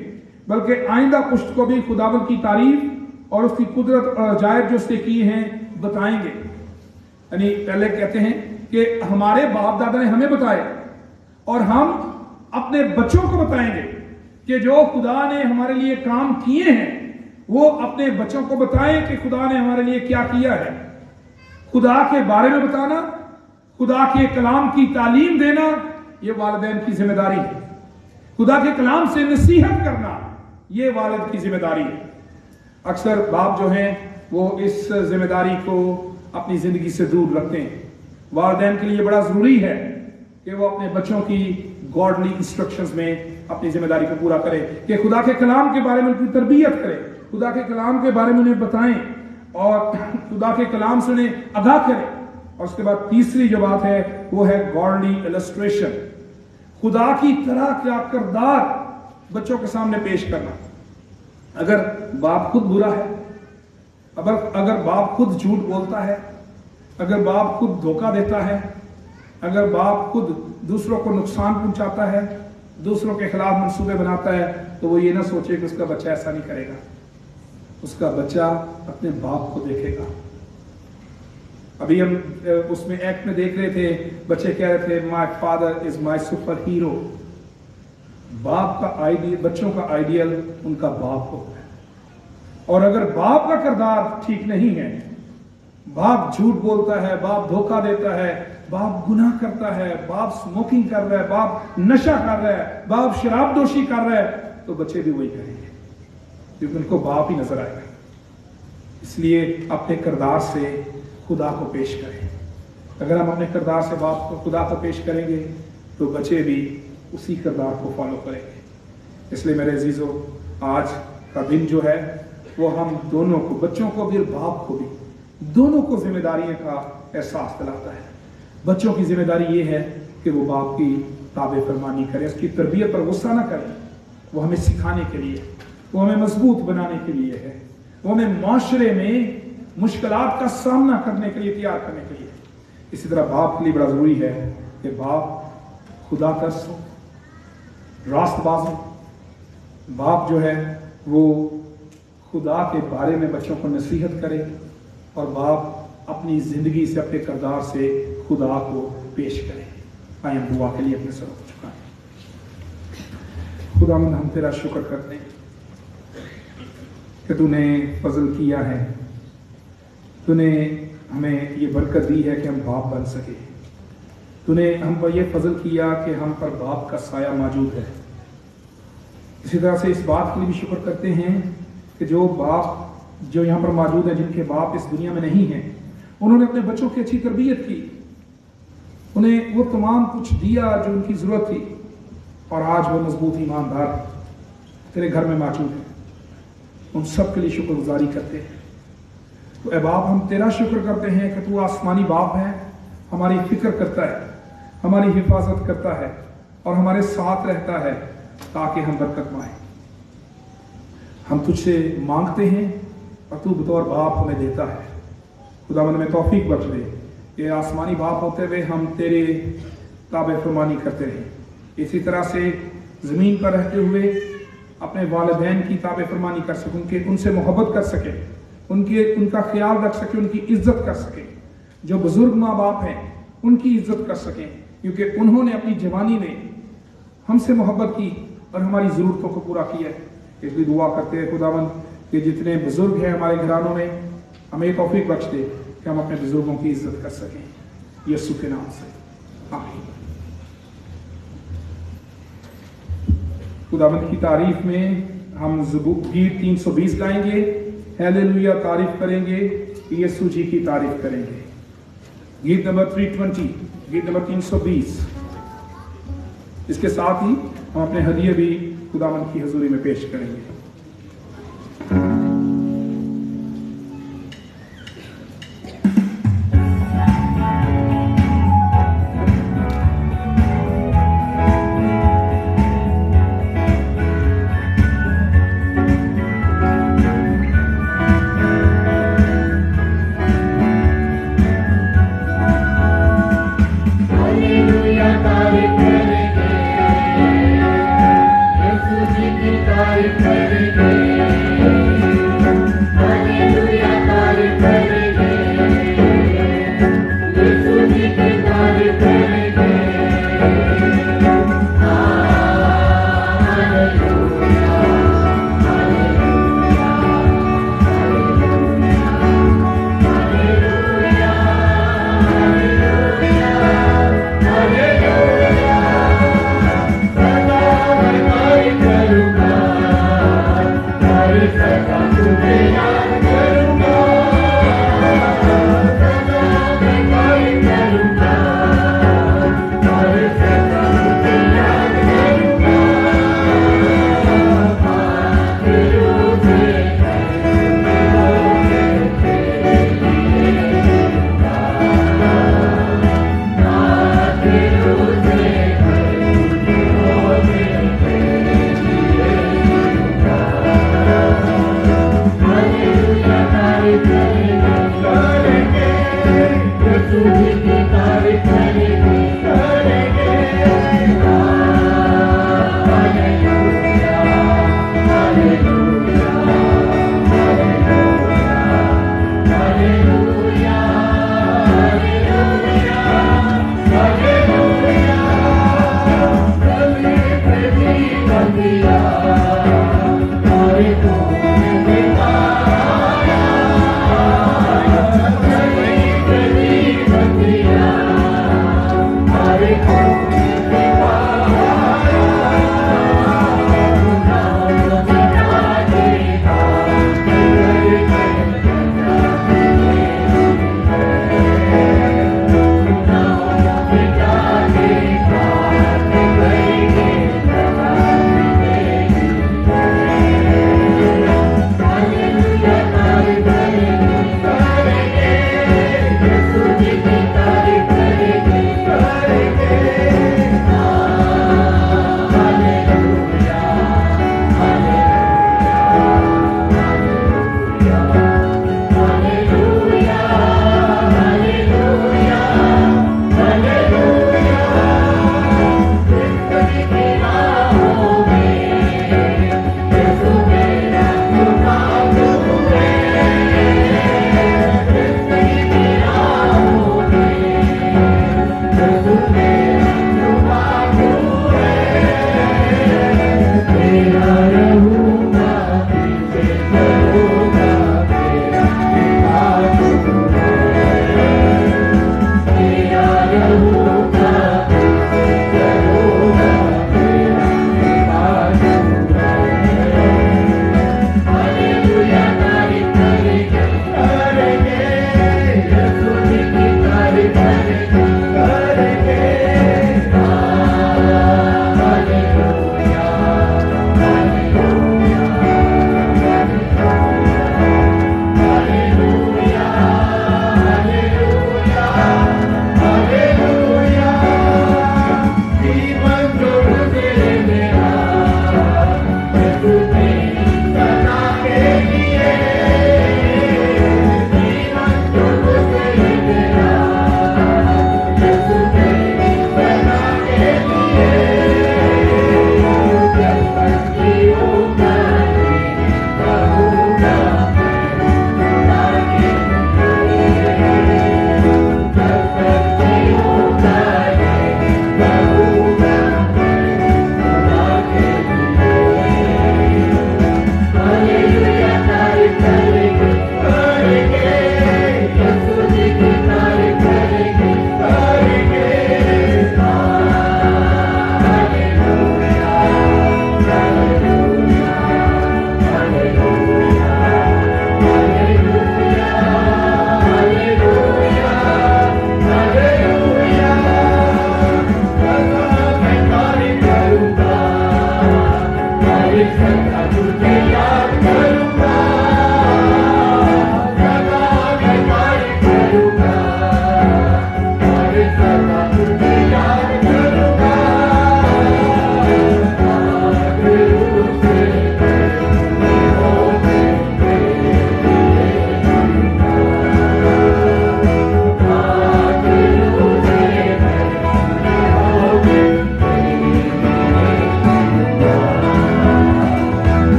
बल्कि आइंदा पुश्त को भी खुदावंद की तारीफ और उसकी कुदरत और अजायब जो उसने की हैं बताएंगे। यानी पहले कहते हैं कि हमारे बाप दादा ने हमें बताया और हम अपने बच्चों को बताएंगे कि जो खुदा ने हमारे लिए काम किए हैं वो अपने बच्चों को बताएं कि खुदा ने हमारे लिए क्या किया है। खुदा के बारे में बताना, खुदा के कलाम की तालीम देना, ये वालिदैन की जिम्मेदारी है। खुदा के कलाम से नसीहत करना, ये वालिद की जिम्मेदारी है। अक्सर बाप जो हैं वो इस जिम्मेदारी को अपनी जिंदगी से दूर रखते हैं। वालिदैन के लिए बड़ा जरूरी है कि वो अपने बच्चों की गॉडली इंस्ट्रक्शंस में अपनी जिम्मेदारी को पूरा करें, कि खुदा के कलाम के बारे में उनकी तरबियत करें, खुदा के कलाम के बारे में उन्हें बताएं और खुदा के कलाम से उन्हें आगाह करें। और उसके बाद तीसरी जो बात है वो है गॉडली इलस्ट्रेशन, खुदा की तरह का किरदार बच्चों के सामने पेश करना। अगर बाप खुद बुरा है, अगर बाप खुद झूठ बोलता है, अगर बाप खुद धोखा देता है, अगर बाप खुद दूसरों को नुकसान पहुंचाता है, दूसरों के खिलाफ मंसूबे बनाता है, तो वो ये ना सोचे कि उसका बच्चा ऐसा नहीं करेगा। उसका बच्चा अपने बाप को देखेगा। अभी हम उसमें एक्ट में देख रहे थे, बच्चे कह रहे थे my father is my super hero. बाप का आइडियल, बच्चों का आइडियल उनका बाप होता है। और अगर बाप का किरदार ठीक नहीं है, बाप झूठ बोलता है, बाप धोखा देता है, बाप गुनाह करता है, बाप स्मोकिंग कर रहा है, बाप नशा कर रहा है, बाप शराबदोशी कर रहा है, तो बच्चे भी वही करेंगे, क्योंकि उनको बाप ही नजर आएगा। इसलिए अपने किरदार से खुदा को पेश करें। अगर हम अपने किरदार से बाप को, खुदा को पेश करेंगे, तो बच्चे भी उसी किरदार को फॉलो करेंगे। इसलिए मेरे अजीजों, आज का दिन जो है वो हम दोनों को, बच्चों को भी और बाप को भी, दोनों को जिम्मेदारियों का एहसास दिलाता है। बच्चों की जिम्मेदारी ये है कि वो बाप की ताबे फरमानी करें, उसकी तरबियत पर गुस्सा ना करें। वो हमें सिखाने के लिए, वो हमें मजबूत बनाने के लिए है, वो हमें माशरे में मुश्किलात का सामना करने के लिए तैयार करने के लिए। इसी तरह बाप के लिए बड़ा जरूरी है कि बाप खुदा तरस हो, रास्तबाज हो। बाप जो है वो खुदा के बारे में बच्चों को नसीहत करे, और बाप अपनी जिंदगी से, अपने किरदार से खुदा को पेश करे। आइए हम दुआ के लिए अपने सर को झुकाएं। खुदावंद, हम तेरा शुक्र करते हैं कि तूने फजल किया है, तूने हमें ये बरकत दी है कि हम बाप बन सके। तूने हम पर यह फजल किया कि हम पर बाप का साया मौजूद है। इसी तरह से इस बात के लिए भी शुक्र करते हैं कि जो बाप जो यहाँ पर मौजूद है, जिनके बाप इस दुनिया में नहीं हैं, उन्होंने अपने बच्चों की अच्छी तरबियत की, उन्हें वो तमाम कुछ दिया जो उनकी ज़रूरत थी, और आज वो मजबूत ईमानदार तेरे घर में मौजूद है। उन सब के लिए शुक्रगुजारी करते हैं। तो ए बाप, हम तेरा शुक्र करते हैं कि तू आसमानी बाप है, हमारी फिक्र करता है, हमारी हिफाजत करता है और हमारे साथ रहता है ताकि हम बरकत पाएं। हम तुझसे मांगते हैं और तू बतौर बाप हमें देता है। खुदावंद में तौफीक बख्श दे ये आसमानी बाप होते हुए हम तेरे ताबे फरमानी करते रहे। इसी तरह से ज़मीन पर रहते हुए अपने वालिदैन की ताबे फरमानी कर सकें, उनसे मोहब्बत कर सके, उनका ख्याल रख सके, उनकी इज्जत कर सके। जो बुजुर्ग माँ बाप हैं उनकी इज्जत कर सकें, क्योंकि उन्होंने अपनी जवानी में हमसे मोहब्बत की और हमारी ज़रूरतों को पूरा किया है। इसलिए दुआ करते हैं खुदावंद कि जितने बुजुर्ग हैं हमारे घरानों में, हमें तौफीक बख्श दे कि हम अपने बुजुर्गों की इज्जत कर सकें। यीशु के नाम से आमीन। खुदावंद की तारीफ में हम गीत 320 गाएंगे, हालेलुया तारीफ करेंगे, यीशु जी की तारीफ करेंगे। गीत नंबर 320, गीत नंबर 320। इसके साथ ही हम अपने हदिये भी खुदावंद की हजूरी में पेश करेंगे।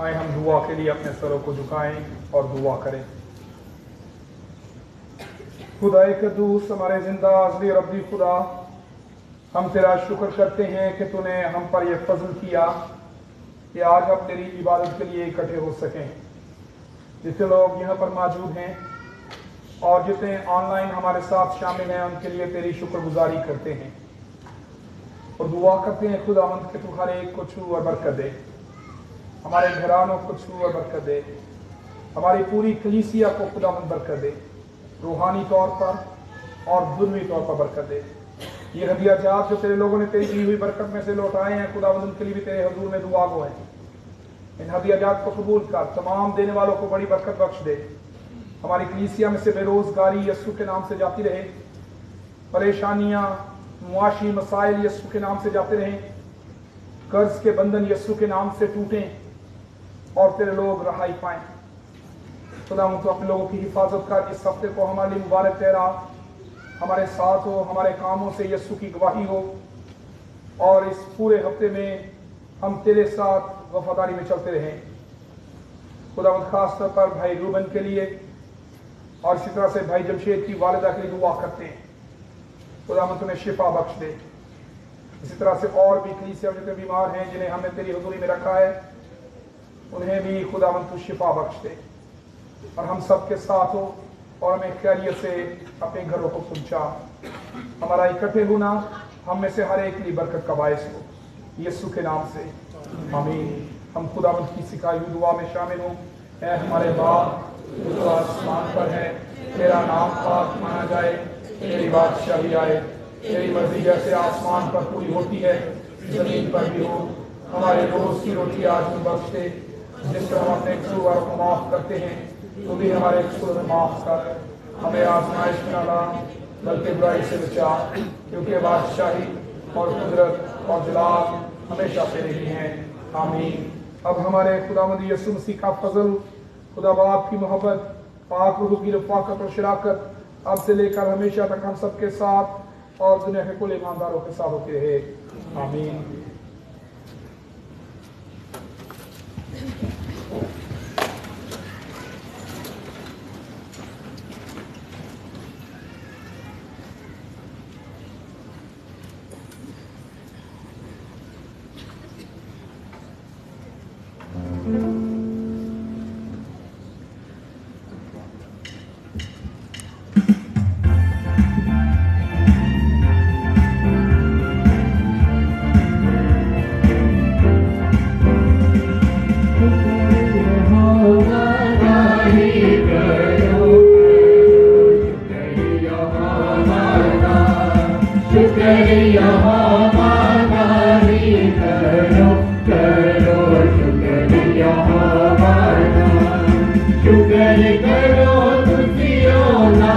आए हम दुआ के लिए अपने सरों को झुकाएं और दुआ करें। खुदा कद्दूस, हमारे जिंदा अज़ली रब्बी खुदा, हम तेरा शुक्र करते हैं कि तूने हम पर यह फजल किया कि आज हम तेरी इबादत के लिए इकट्ठे हो सकें। जितने लोग यहाँ पर मौजूद हैं और जितने ऑनलाइन हमारे साथ शामिल हैं, उनके लिए तेरी शुक्रगुजारी करते हैं और दुआ करते हैं खुदावंद कि तू हर एक को छू और बरकत दे, हमारे घरानों को छू और बरकत दे, हमारी पूरी कलीसिया को खुदावंद बरकत दे, रूहानी तौर पर और दुनियावी तौर पर बरकत दे। ये हदिया जात जो तेरे लोगों ने तेरी दी हुई बरकत में से लौटाए हैं खुदावंद, उनके लिए भी तेरे हुजूर में दुआ गो है। इन हदिया जात को कबूल कर, तमाम देने वालों को बड़ी बरकत बख्श दे। हमारी कलीसिया में से बेरोजगारी यस्सु के नाम से जाती रहे, परेशानियां मुआशी मसाइल यस्सु के नाम से जाते रहें, कर्ज के बंधन यस्सु के नाम से टूटें और तेरे लोग रहाई पाएं। खुदा तो अपने लोगों की हिफाजत कर, इस हफ्ते को हमारे लिए मुबारक ठहरा, हमारे साथ हो, हमारे कामों से यस्सु की गवाही हो और इस पूरे हफ्ते में हम तेरे साथ वफादारी में चलते रहें। खुदा खास तौर पर भाई रूबन के लिए और इसी तरह से भाई जमशेद की वालिदा के लिए दुआ करते हैं। खुदा तुम्हें शिफा बख्श दे। इसी तरह से और भी कलीसिया जितने बीमार हैं जिन्हें हमने तेरी हुजूरी में रखा है, उन्हें भी खुदा तू शिफा बख्श दे और हम सब के साथ हो और हमें खैरियत से अपने घरों को पहुंचा। हमारा इकट्ठे होना हम में से हर एक के लिए बरकत का बायस हो, यीशु के नाम से आमीन। हम खुदावंद की सिखाई हुई दुआ में शामिल हों। ऐ हमारे बाप जो आसमान पर है, तेरा नाम पाक माना जाए, तेरी बादशाही आए, तेरी मर्जी जैसे आसमान पर पूरी होती है जमीन पर भी हो। हमारे रोज की रोटी आज हम बख्श दे, जिससे हम अपने कसूर को माफ करते हैं, तो भी हमारे कसूर माफ कर। हमें आजमाइश में न ला, बल्कि बुराई से बचा, क्योंकि बादशाही और कुदरत और जलाल हमेशा तेरे ही हैं, आमीन। अब हमारे खुदावंद यीशु मसीह का फजल, खुदा बाप की मोहब्बत, पाक रूह की रफ़ाकत और शराकत अब से लेकर हमेशा तक हम सबके साथ और दुनिया के कुल ईमानदारों के साथ होती रहे, आमीन। शुक्र करो तुझी ओ ना